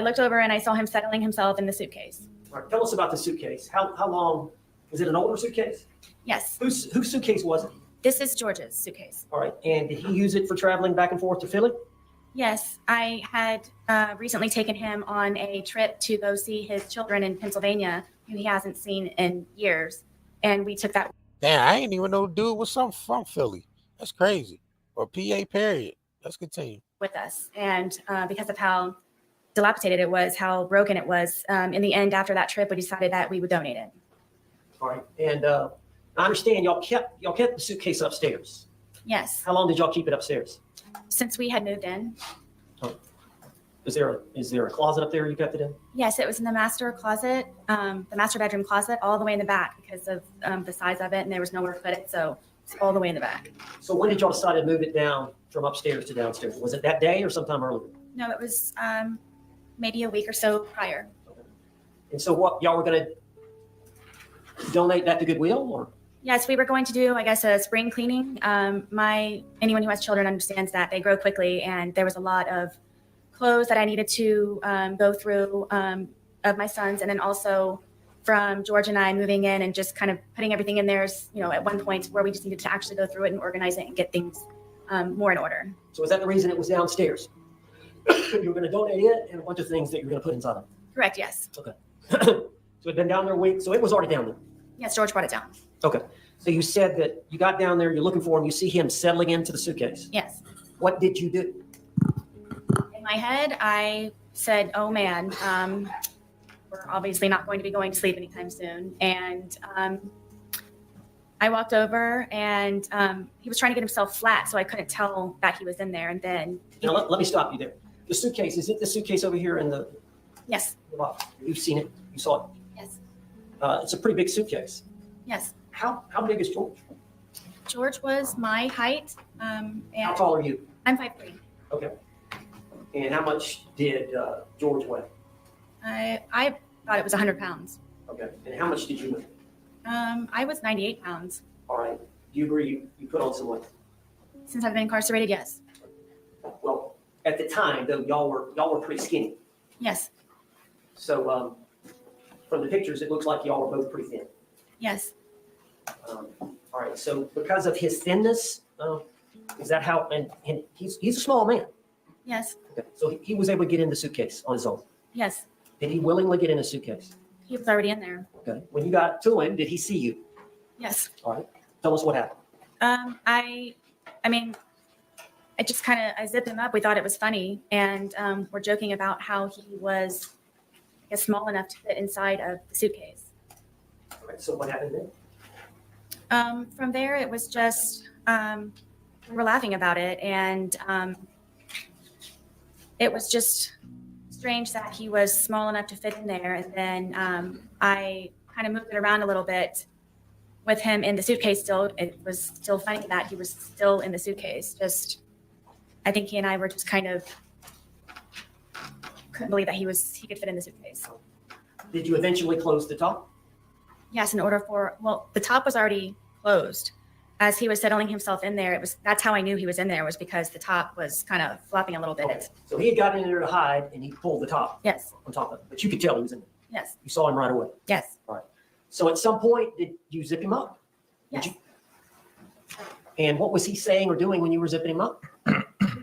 looked over and I saw him settling himself in the suitcase. All right, tell us about the suitcase. How long, is it an older suitcase? Yes. Whose suitcase was it? This is George's suitcase. All right, and did he use it for traveling back and forth to Philly? Yes, I had recently taken him on a trip to go see his children in Pennsylvania, who he hasn't seen in years. And we took that. Damn, I didn't even know the dude was from Philly. That's crazy. Or PA period. Let's continue. With us. And because of how dilapidated it was, how broken it was, in the end, after that trip, we decided that we would donate it. All right, and I understand y'all kept the suitcase upstairs. Yes. How long did y'all keep it upstairs? Since we had moved in. Oh. Is there a closet up there you kept it in? Yes, it was in the master closet, the master bedroom closet, all the way in the back because of the size of it, and there was nowhere to put it, so it's all the way in the back. So when did y'all decide to move it down from upstairs to downstairs? Was it that day or sometime earlier? No, it was maybe a week or so prior. And so what, y'all were going to donate that to Goodwill, or? Yes, we were going to do, I guess, a spring cleaning. Anyone who has children understands that they grow quickly, and there was a lot of clothes that I needed to go through of my son's, and then also from George and I moving in and just kind of putting everything in there, at one point where we just needed to actually go through it and organize it and get things more in order. So is that the reason it was downstairs? You were going to donate it and a bunch of things that you're going to put inside of it? Correct, yes. Okay. So it'd been down there a week, so it was already down there? Yes, George brought it down. Okay. So you said that you got down there, you're looking for him, you see him settling into the suitcase. Yes. What did you do? In my head, I said, oh man, we're obviously not going to be going to sleep anytime soon. And I walked over and he was trying to get himself flat, so I couldn't tell that he was in there. And then... Now, let me stop you there. The suitcase, is it the suitcase over here in the... Yes. The box? You've seen it? You saw it? Yes. It's a pretty big suitcase. Yes. How big is George? George was my height. And how tall are you? I'm 5'3". Okay. And how much did George weigh? I thought it was 100 pounds. Okay. And how much did you weigh? I was 98 pounds. All right. Do you agree you put on some weight? Since I've been incarcerated, yes. Well, at the time, though, y'all were pretty skinny. Yes. So from the pictures, it looks like y'all were both pretty thin. Yes. All right. So because of his thinness, is that how? And he's a small man. Yes. Okay. So he was able to get in the suitcase on his own. Yes. Did he willingly get in the suitcase? He was already in there. Okay. When you got to him, did he see you? Yes. All right. Tell us what happened. I mean, I zipped him up. We thought it was funny. And we're joking about how he was, I guess, small enough to fit inside of the suitcase. All right. So what happened then? From there, it was just, we were laughing about it. And it was just strange that he was small enough to fit in there. And then I kind of moved it around a little bit with him in the suitcase still. It was still funny that he was still in the suitcase. Just, I think he and I were just kind of couldn't believe that he could fit in the suitcase. Did you eventually close the top? Yes, the top was already closed. As he was settling himself in there, that's how I knew he was in there, was because the top was kind of flopping a little bit. Okay. So he had gotten in there to hide, and he pulled the top. Yes. On top of it, but you could tell he was in there. Yes. You saw him right away. Yes. All right. So at some point, did you zip him up? Yes. And what was he saying or doing when you were zipping him up? We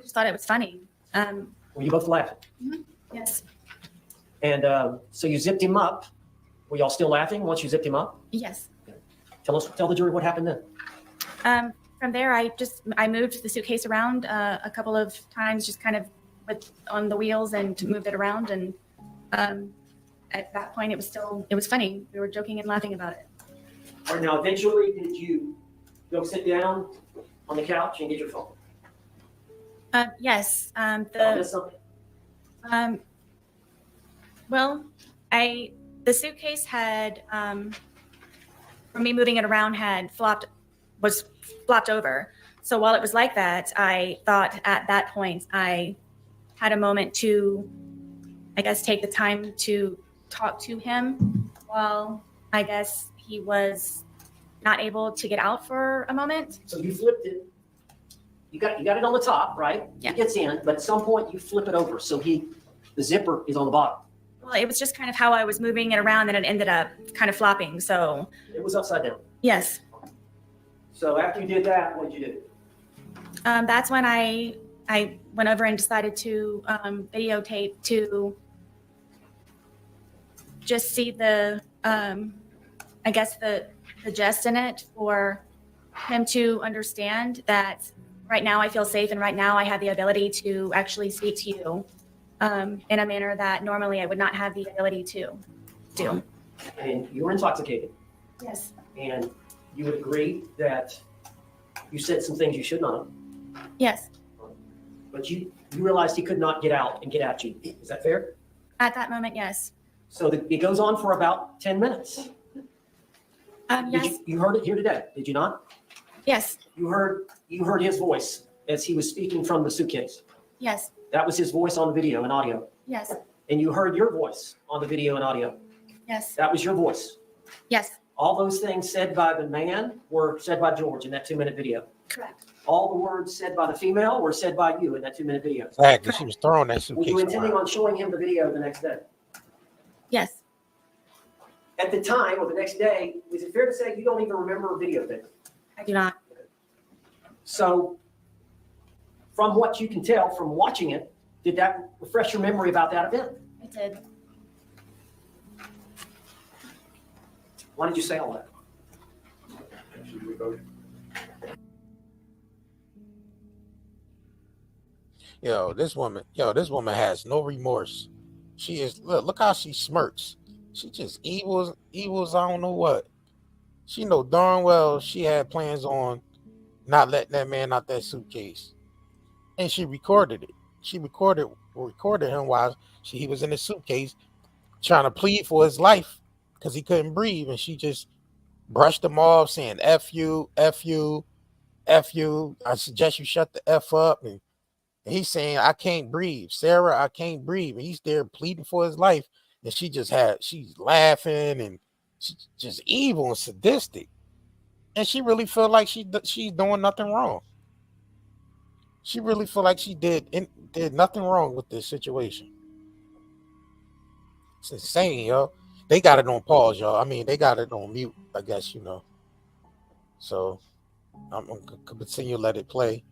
just thought it was funny. Were you both laughing? Mm-hmm. Yes. And so you zipped him up. Were y'all still laughing once you zipped him up? Yes. Tell the jury what happened then. From there, I moved the suitcase around a couple of times, just kind of on the wheels, and moved it around. And at that point, it was funny. We were joking and laughing about it. All right. Now, eventually, did you go sit down on the couch and get your phone? Yes. Well, the suitcase had, from me moving it around, was flopped over. So while it was like that, I thought at that point I had a moment to, I guess, take the time to talk to him while I guess he was not able to get out for a moment. So you flipped it. You got it on the top, right? Yeah. It gets in, but at some point you flip it over, so the zipper is on the bottom. Well, it was just kind of how I was moving it around, and it ended up kind of flopping. So it was upside down. Yes. So after you did that, what did you do? That's when I went over and decided to videotape to just see the gist in it, for him to understand that right now I feel safe, and right now I have the ability to actually speak to you in a manner that normally I would not have the ability to do. And you were intoxicated. Yes. And you would agree that you said some things you should not have. Yes. But you realized he could not get out and get at you. Is that fair? At that moment, yes. So it goes on for about 10 minutes. Yes. You heard it here today, did you not? Yes. You heard his voice as he was speaking from the suitcase. Yes. That was his voice on the video and audio. Yes. And you heard your voice on the video and audio. Yes. That was your voice. Yes. All those things said by the man were said by George in that 2-minute video. Correct. All the words said by the female were said by you in that 2-minute video. Exactly. She was throwing that Were suitcase you intending around. on showing him the video the next day? Yes. At the time or the next day, is it fair to say you don't even remember a video thing? I do not. So from what you can tell from watching it, did that refresh your memory about that event? It did. Why did you say all that? This woman has no remorse. She is, look how she smirks. She just evils, I don't know what. She know darn well she had plans on not letting that man out that suitcase. And she recorded it. She recorded him while he was in the suitcase trying to plead for his life because he couldn't breathe. And she just brushed him off saying, F you, F you, F you. I suggest you shut the F up. And And he's saying, I can't breathe. Sarah, I can't breathe. And he's there pleading for his life. And she's laughing and she's just evil and sadistic. And she really feel like she's doing nothing wrong. She really feel like she did nothing wrong with this situation. It's insane, yo. They got it on pause, y'all. I mean, they got it on mute, I guess, you know. So I'm gonna continue to let it play.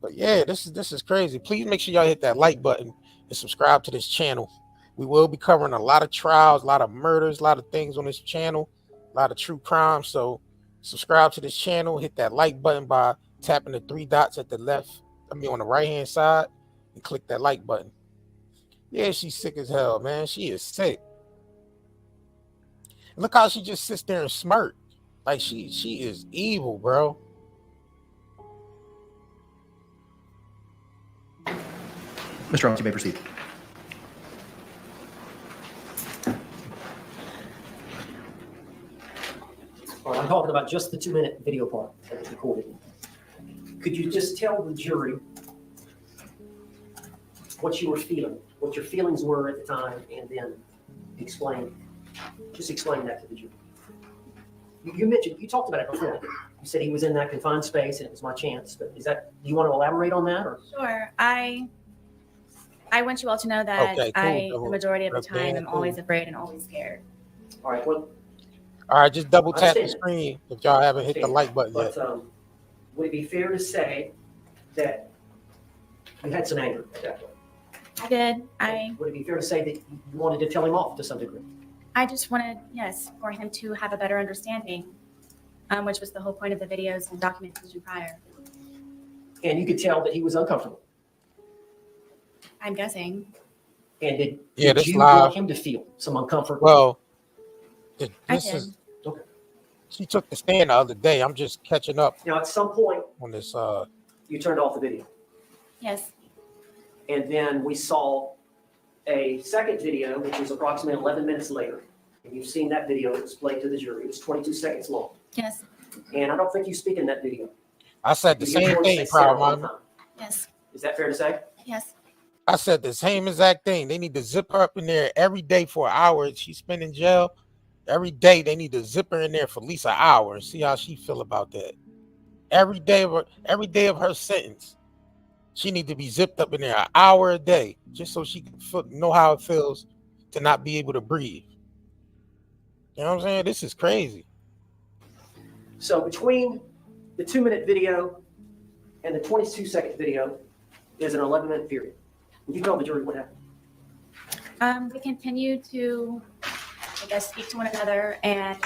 But yeah, this is crazy. Please make sure y'all hit that like button and subscribe to this channel. We will be covering a lot of trials, a lot of murders, a lot of things on this channel, a lot of true crime. So subscribe to this channel, hit that like button by tapping the 3 dots at the left, on the right hand side, and click that like button. Yeah, she's sick as hell, man. She is sick. Look how she just sits there and smirk. Like she is evil, bro. Mr. Owens, you may proceed. All right, I'm talking about just the 2-minute video part that was recorded. Could you just tell the jury what you were feeling, what your feelings were at the time, and then explain that to the jury? You talked about it before. You said he was in that confined space and it was my chance, but do you want to elaborate on that? Or? Sure. I want you all to know that the majority of the time, I'm always afraid and always scared. All right. Well, all right, just double tap the screen if y'all haven't hit the like button yet. Would it be fair to say that you had some anger at that point? I did. Would it be fair to say that you wanted to tell him off to some degree? I just wanted, yes, for him to have a better understanding, which was the whole point of the videos and documentation prior. And you could tell that he was uncomfortable. I'm guessing. And did you live. want him to feel some uncomfort? Well, Okay. She took the stand the other day. I'm just catching up. Now, at some point, on this, you turned off the video. Yes. And then we saw a second video, which was approximately 11 minutes later. And you've seen that video. It was played to the jury. It was 22 seconds long. Yes. And I don't think you speak in that video. I said the same thing, Proud Mama. Yes. Is that fair to say? Yes. I said the same exact thing. They need to zip her up in there every day for an hour. She's spent in jail. Every day they need to zip her in there for at least an hour and see how she feel about that. Every day of her sentence, she need to be zipped up in there an hour a day, just so she can know how it feels to not be able to breathe. You know what I'm saying? This is crazy. So between the 2-minute video and the 22-second video is an 11-minute period. Would you tell the jury what happened? We continued to, I guess, speak to one another, and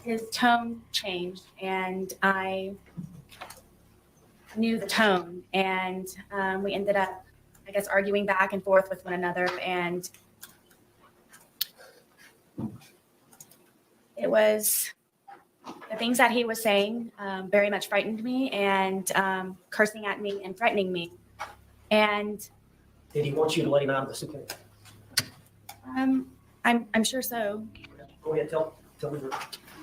his tone changed, and I knew the tone, and we ended up, I guess, arguing back and forth with one another, and it was the things that he was saying very much frightened me, and cursing at me and threatening me. And did he want you to let him out of the suitcase? I'm sure so. Go ahead, tell me.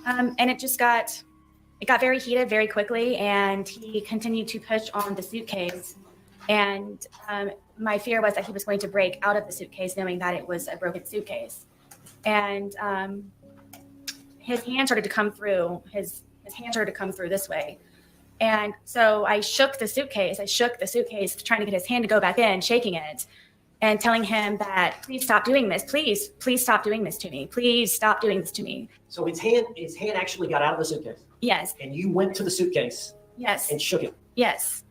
And it got very heated very quickly, and he continued to push on the suitcase. And my fear was that he was going to break out of the suitcase, knowing that it was a broken suitcase. And his hand started to come through. His hand started to come through this way. And so I shook the suitcase, trying to get his hand to go back in, shaking it, and telling him that, please stop doing this. Please stop doing this to me. Please stop doing this to me. So his hand actually got out of the suitcase? Yes. And you went to the suitcase? Yes. And shook it? Yes.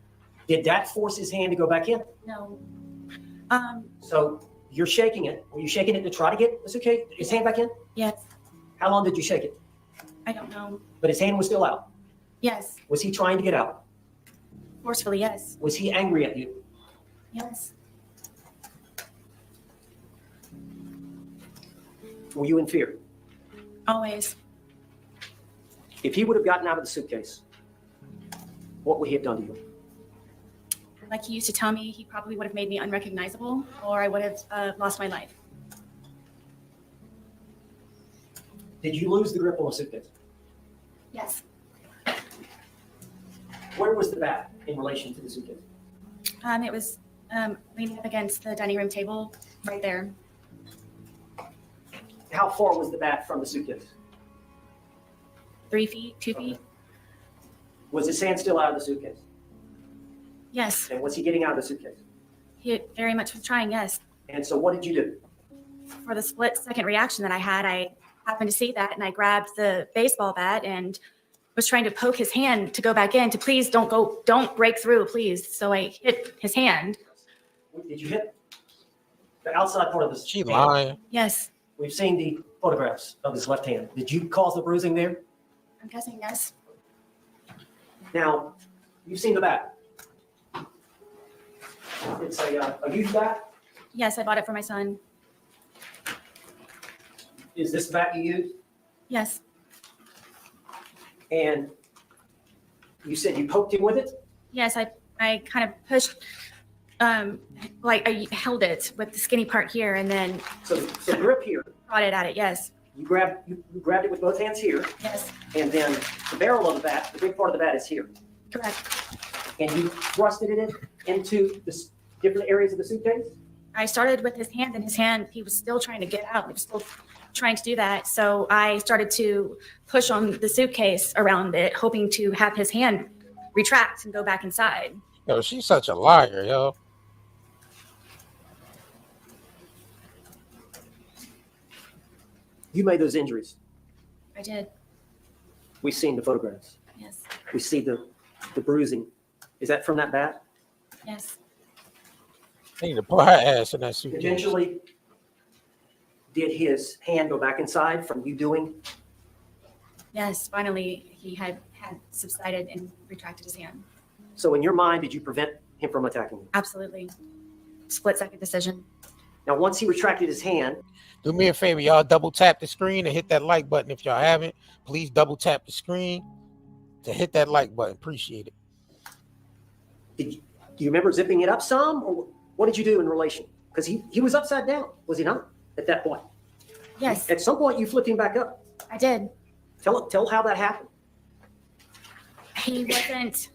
Did that force his hand to go back in? No. So you're shaking it. Were you shaking it to try to get his hand back in? Yes. How long did you shake it? I don't know. But his hand was still out? Yes. Was he trying to get out? Forcefully, yes. Was he angry at you? Yes. Were you in fear? Always. If he would have gotten out of the suitcase, what would he have done to you? Like he used to tell me, he probably would have made me unrecognizable, or I would have lost my life. Did you lose the grip on the suitcase? Yes. Where was the bat? in relation to the suitcase? It was leaning up against the dining room table right there. How far was the bat from the suitcase? 3 feet, 2 feet. Was his hand still out of the suitcase? Yes. And was he getting out of the suitcase? He very much was trying, yes. And so what did you do? For the split second reaction that I had, I happened to see that and I grabbed the baseball bat and was trying to poke his hand to go back in to please don't break through, please. So I hit his hand. Did you hit the outside part of his She hand? lying. Yes. We've seen the photographs of his left hand. Did you cause the bruising there? I'm guessing yes. Now, you've seen the bat. It's a youth bat. Yes, I bought it for my son. Is this the bat you used? Yes. And you said you poked him with it? Yes, I kind of pushed, like I held it with the skinny part here and then So grip here. brought it at it, yes. You grabbed it with both hands here. Yes. And then the barrel of the bat, the big part of the bat is here. Correct. And you thrusted it into the different areas of the suitcase? I started with his hand, and his hand, he was still trying to get out. He was still trying to do that. So I started to push on the suitcase around it, hoping to have his hand retract and go back inside. Yo, she's such a liar, yo. You made those injuries. I did, We've seen the photographs. yes, We see the bruising. Is that from that bat? yes. They need to put her ass in that suitcase. Potentially, did his hand go back inside from you doing? Yes, finally, he had subsided and retracted his hand. So in your mind, did you prevent him from attacking you? Absolutely. Split-second decision. Now, once he retracted his hand, Do me a favor, y'all double tap the screen and hit that like button. If y'all haven't, please double tap the screen to hit that like button. Appreciate it. do you remember zipping it up some? Or what did you do in relation? Because he was upside down, was he not, at that point? Yes, At some point, you flipped him back up. I did. Tell how that happened. He wasn't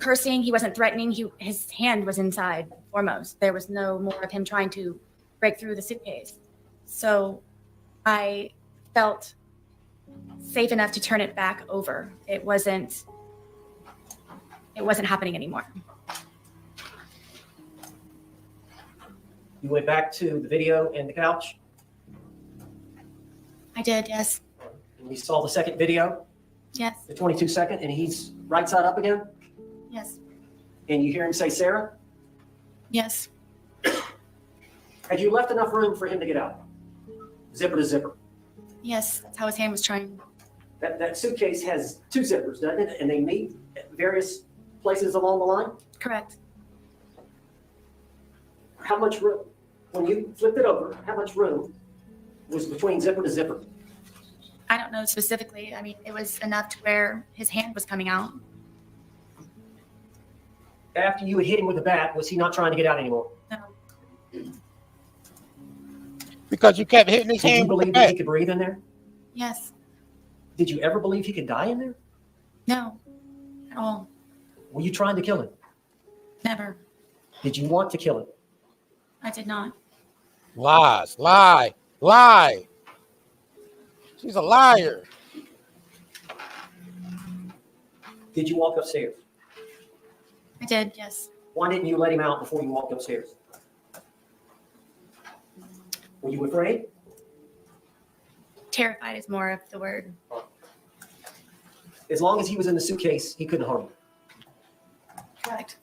cursing. He wasn't threatening. His hand was inside foremost. There was no more of him trying to break through the suitcase. So I felt safe enough to turn it back over. It wasn't happening anymore. You went back to the video and the couch, I did, yes. and we saw the second video, Yes, the 22-second, and he's right side up again, yes, and you hear him say, Sarah, yes. had you left enough room for him to get out? Zipper to zipper. Yes, that's how his hand was trying. That suitcase has two zippers, doesn't it? And they meet at various places along the line? Correct. How much room, when you flipped it over, how much room was between zipper to zipper? I don't know specifically. I mean, it was enough to where his hand was coming out. After you had hit him with the bat, was he not trying to get out anymore? No. Because you kept hitting his Did you hand with the believe that he bat. could breathe in there? Yes. Did you ever believe he could die in there? No. At all. Were you trying to kill him? Never. Did you want to kill him? I did not. Lies, lie, lie. She's a liar. Did you walk upstairs? I did, yes. Why didn't you let him out before you walked upstairs? Were you afraid? Terrified is more of the word. As long as he was in the suitcase, he couldn't harm you. Correct.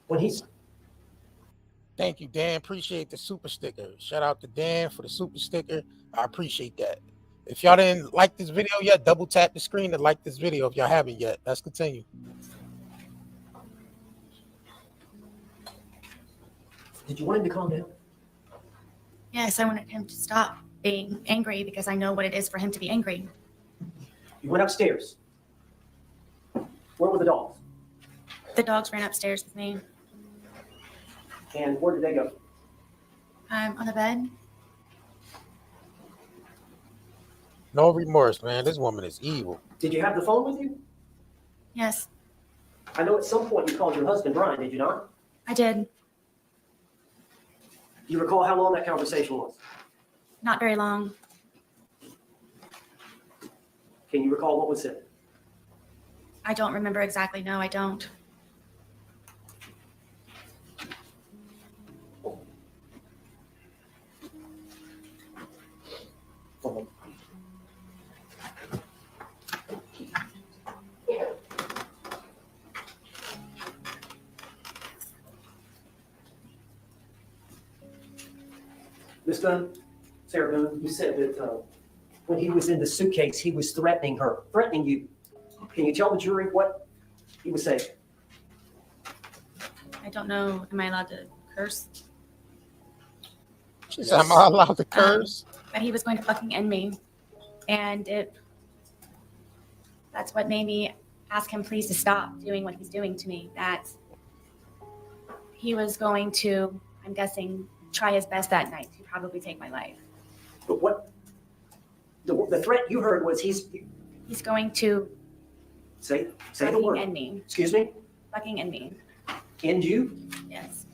When he's Thank you, Dan. Appreciate the super sticker. Shout out to Dan for the super sticker. I appreciate that. If y'all didn't like this video yet, double tap the screen to like this video if y'all haven't yet. Let's continue. Did you want him to calm down? Yes, I wanted him to stop being angry because I know what it is for him to be angry. You went upstairs. Where were the dogs? The dogs ran upstairs with me. And where did they go? On the bed. No remorse, man. This woman is evil. Did you have the phone with you? Yes, I know at some point you called your husband, Brian, did you not? I did. Do you recall how long that conversation was? Not very long. Can you recall what was said? I don't remember exactly. No, I don't. Miss Boone, Sarah Boone, you said that when he was in the suitcase, he was threatening you. Can you tell the jury what he was saying? I don't know. Am I allowed to curse? She said, am I allowed to curse? That he was going to fucking end me. And that's what made me ask him please to stop doing what he's doing to me. That he was going to, I'm guessing, try his best that night to probably take my life. But what the threat you heard was he's going to say the word. End me. Excuse me? Fucking end me. End you? Yes.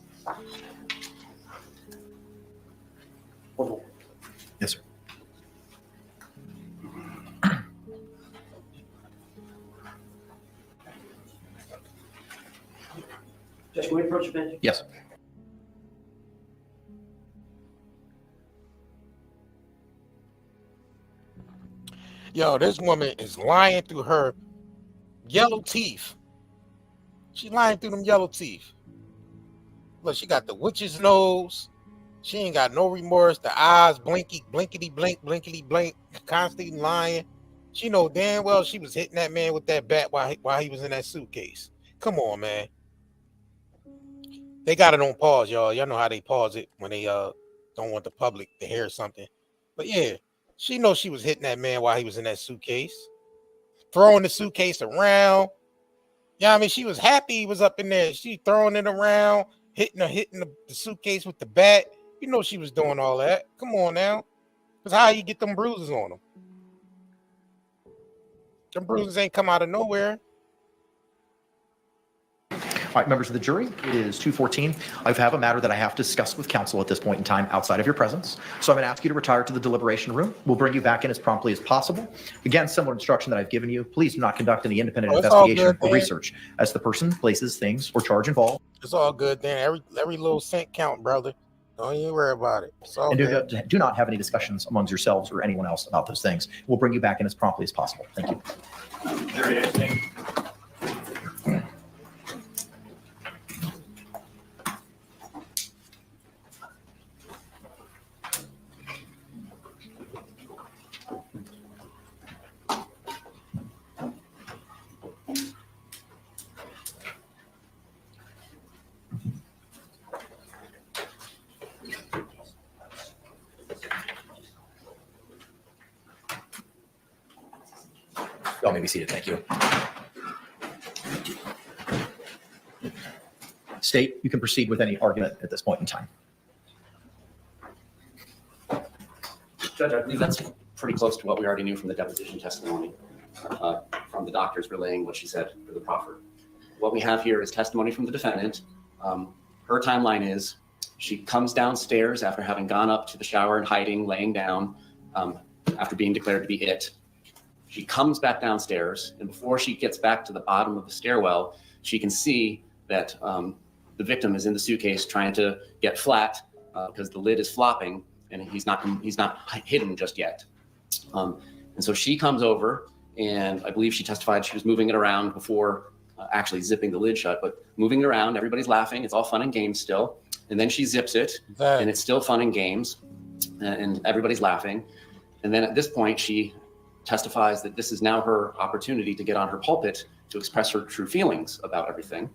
Hold on. Yes, sir. Just go ahead and approach your bench. Yes. Yo, this woman is lying through her yellow teeth. She lying through them yellow teeth. Look, she got the witch's nose. She ain't got no remorse. The eyes blinkety blink, constantly lying. She know damn well she was hitting that man with that bat while he was in that suitcase. Come on, man. They got it on pause, y'all. Y'all know how they pause it when they don't want the public to hear something. But yeah, she knows she was hitting that man while he was in that suitcase, throwing the suitcase around. Yeah, I mean, she was happy he was up in there. She throwing it around, hitting the suitcase with the bat. You know she was doing all that. Come on now. Because how you get them bruises on them? Them bruises ain't come out of nowhere. All right, members of the jury, it is 2:14. I have a matter that I have to discuss with counsel at this point in time outside of your presence. So I'm going to ask you to retire to the deliberation room. We'll bring you back in as promptly as possible. Again, similar instruction that I've given you. Please do not conduct any independent investigation or research as the person, places, things, or charge involved. It's all good, Dan. Every little cent count, brother. Don't even worry about it. It's all And good. do not have any discussions amongst yourselves or anyone else about those things. We'll bring you back in as promptly as possible. Thank you. There it is. Y'all may be seated. Thank you. State, you can proceed with any argument at this point in time. Judge, I believe that's pretty close to what we already knew from the deposition testimony, from the doctors relaying what she said for the proffer. What we have here is testimony from the defendant. Her timeline is she comes downstairs after having gone up to the shower and hiding, laying down, after being declared to be it. She comes back downstairs, and before she gets back to the bottom of the stairwell, she can see that the victim is in the suitcase trying to get flat because the lid is flopping and he's not hidden just yet. And so she comes over, and I believe she testified she was moving it around before actually zipping the lid shut, but moving it around, everybody's laughing. It's all fun and games still. And then she zips it, and it's still fun and games, and everybody's laughing. And then at this point, she testifies that this is now her opportunity to get on her pulpit to express her true feelings about everything.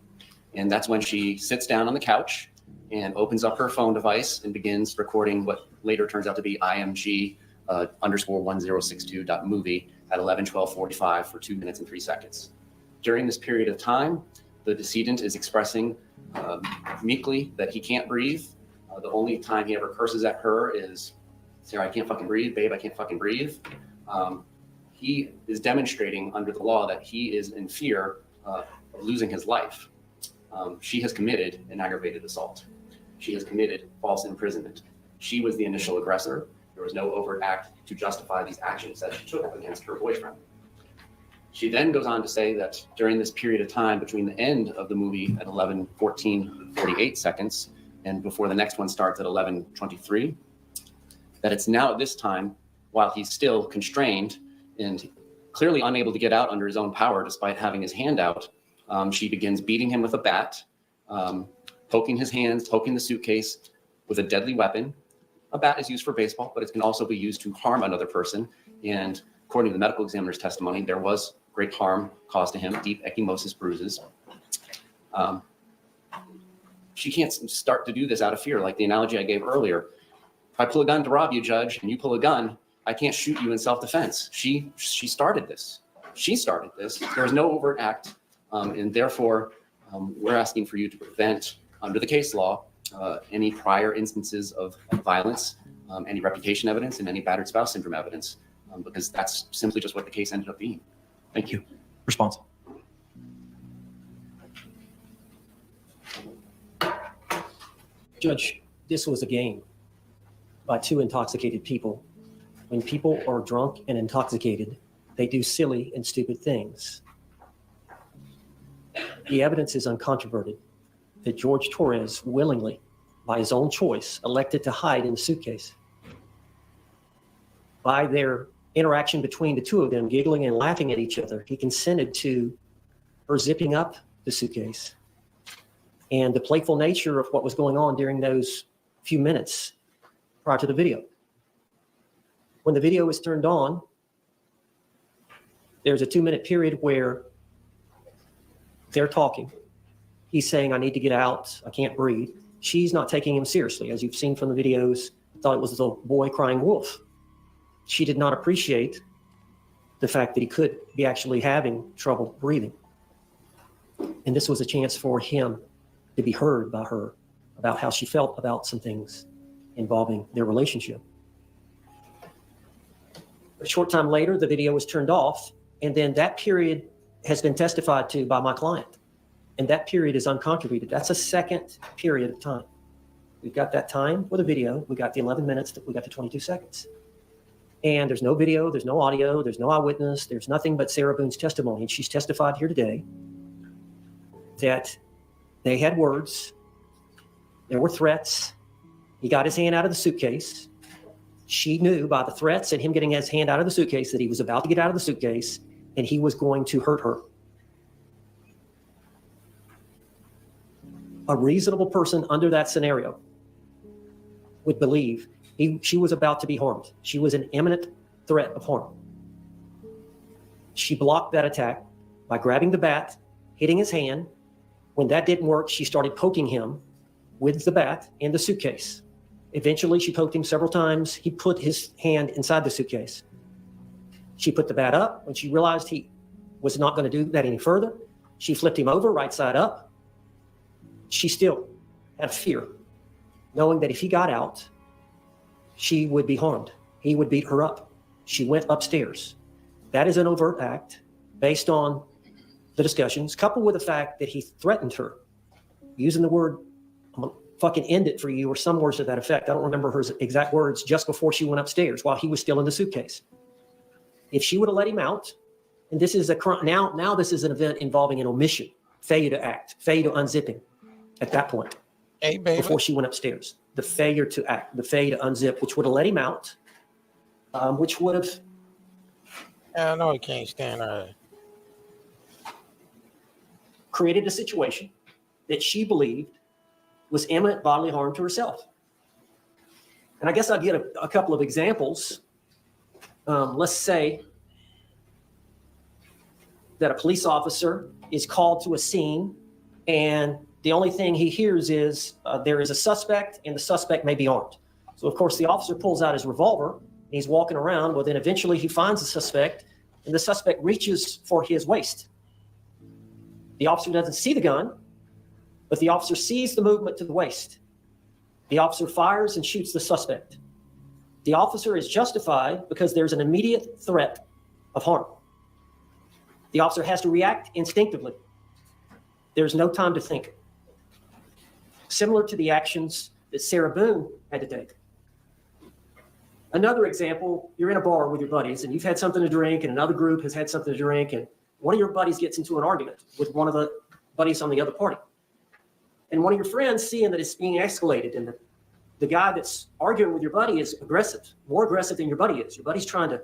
And that's when she sits down on the couch and opens up her phone device and begins recording what later turns out to be IMG _1062.movie at 11:12:45 for 2 minutes and 3 seconds. During this period of time, the decedent is expressing meekly that he can't breathe. The only time he ever curses at her is, Sarah, I can't fucking breathe. Babe, I can't fucking breathe. he is demonstrating under the law that he is in fear of losing his life. She has committed an aggravated assault. She has committed false imprisonment. She was the initial aggressor. There was no overt act to justify these actions that she took against her boyfriend. She then goes on to say that during this period of time between the end of the movie at 11:14:48 seconds and before the next one starts at 11:23, that it's now at this time, while he's still constrained and clearly unable to get out under his own power despite having his hand out, she begins beating him with a bat, poking his hands, poking the suitcase with a deadly weapon. A bat is used for baseball, but it can also be used to harm another person. And according to the medical examiner's testimony, there was great harm caused to him, deep ecchymosis bruises. She can't start to do this out of fear, like the analogy I gave earlier. If I pull a gun to rob you, Judge, and you pull a gun, I can't shoot you in self-defense. She started this. She started this. There was no overt act, and therefore, we're asking for you to prevent, under the case law, any prior instances of violence, any reputation evidence, and any battered spouse syndrome evidence, because that's simply just what the case ended up being. Thank you. Response. Judge, this was a game by two intoxicated people. When people are drunk and intoxicated, they do silly and stupid things. The evidence is uncontroverted that George Torres willingly, by his own choice, elected to hide in the suitcase. By their interaction between the two of them, giggling and laughing at each other, he consented to her zipping up the suitcase. And the playful nature of what was going on during those few minutes prior to the video. When the video is turned on, there's a 2-minute period where they're talking. He's saying, I need to get out. I can't breathe. She's not taking him seriously. As you've seen from the videos, thought it was a boy crying wolf. She did not appreciate the fact that he could be actually having trouble breathing. And this was a chance for him to be heard by her about how she felt about some things involving their relationship. A short time later, the video was turned off, and then that period has been testified to by my client. And that period is uncontroverted. That's a second period of time. We've got that time with a video. We got the 11 minutes, we got the 22 seconds. And there's no video, there's no audio, there's no eyewitness, there's nothing but Sarah Boone's testimony. And she's testified here today that they had words, there were threats. He got his hand out of the suitcase. She knew by the threats and him getting his hand out of the suitcase that he was about to get out of the suitcase and he was going to hurt her. A reasonable person under that scenario would believe she was about to be harmed. She was an imminent threat of harm. She blocked that attack by grabbing the bat, hitting his hand. When that didn't work, she started poking him with the bat in the suitcase. Eventually, she poked him several times. He put his hand inside the suitcase. She put the bat up. When she realized he was not going to do that any further, she flipped him over right side up. She still had fear, knowing that if he got out, she would be harmed. He would beat her up. She went upstairs. That is an overt act based on the discussions, coupled with the fact that he threatened her, using the word, I'm going to fucking end it for you, or some words to that effect. I don't remember her exact words, just before she went upstairs while he was still in the suitcase. If she would have let him out, and this is now this is an event involving an omission, failure to act, failure to unzip him at that point. Hey, baby. Before she went upstairs. The failure to act, the failure to unzip, which would have let him out, which would have... I know he can't stand her. Created a situation that she believed was imminent bodily harm to herself. And I guess I'll get a couple of examples. Let's say that a police officer is called to a scene and the only thing he hears is there is a suspect and the suspect may be armed. So of course the officer pulls out his revolver and he's walking around. Well, then eventually he finds the suspect and the suspect reaches for his waist. The officer doesn't see the gun, but the officer sees the movement to the waist. The officer fires and shoots the suspect. The officer is justified because there's an immediate threat of harm. The officer has to react instinctively. There's no time to think. Similar to the actions that Sarah Boone had to take. Another example, you're in a bar with your buddies and you've had something to drink and another group has had something to drink and one of your buddies gets into an argument with one of the buddies on the other party. And one of your friends, seeing that it's being escalated and the guy that's arguing with your buddy is aggressive, more aggressive than your buddy is. Your buddy's trying to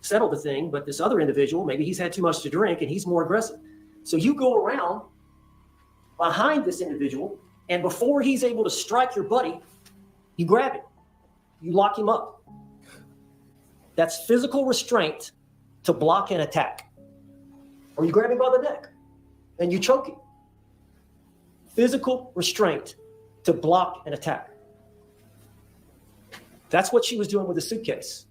settle the thing, but this other individual, maybe he's had too much to drink and he's more aggressive. So you go around behind this individual, and before he's able to strike your buddy, you grab him, you lock him up. That's physical restraint to block an attack. Or you grab him by the neck and you choke him. Physical restraint to block an attack. That's what she was doing with the suitcase.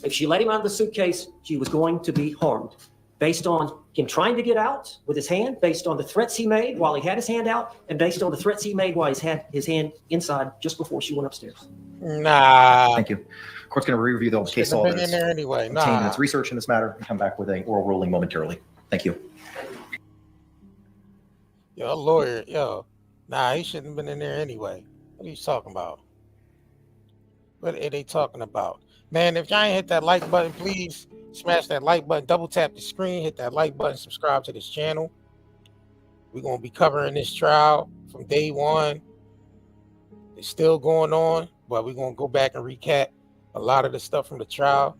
If she let him out of the suitcase, she was going to be harmed based on him trying to get out with his hand, based on the threats he made while he had his hand out, and based on the threats he made while he had his hand inside just before she went upstairs. Nah. Thank you. Court's going to review the case law in there anyway. obtained in Nah. its research in this matter and come back with an oral ruling momentarily. Thank you. Yo, a lawyer, yo. Nah, he shouldn't have been in there anyway. What are you talking about? What are they talking about? Man, if y'all ain't hit that like button, please smash that like button, double tap the screen, hit that like button, subscribe to this channel. We're going to be covering this trial from day one. It's still going on, but we're going to go back and recap a lot of the stuff from the trial.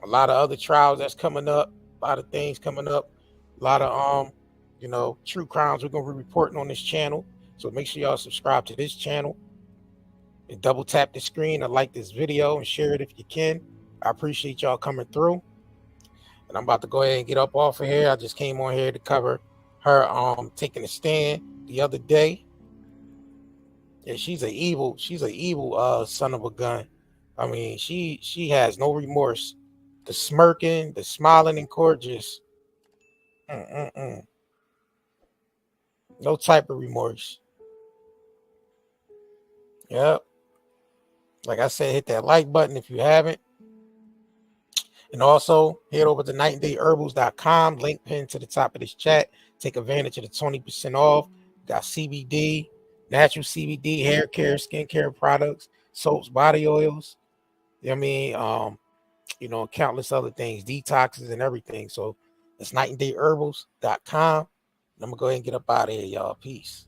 A lot of other trials that's coming up, a lot of things coming up, a lot of, true crimes we're going to be reporting on this channel. So make sure y'all subscribe to this channel and double tap the screen and like this video and share it if you can. I appreciate y'all coming through. And I'm about to go ahead and get up off of here. I just came on here to cover her taking a stand the other day. Yeah, she's an evil son of a gun. I mean, she has no remorse. The smirking, the smiling in court, just no type of remorse. Yep. Like I said, hit that like button if you haven't. And also head over to nightandayherbals.com, link pinned to the top of this chat. Take advantage of the 20% off. Got CBD, natural CBD, hair care, skincare products, soaps, body oils. You know what I mean? Countless other things, detoxes and everything. So it's nightandayherbals.com. I'm gonna go ahead and get up out of here, y'all. Peace.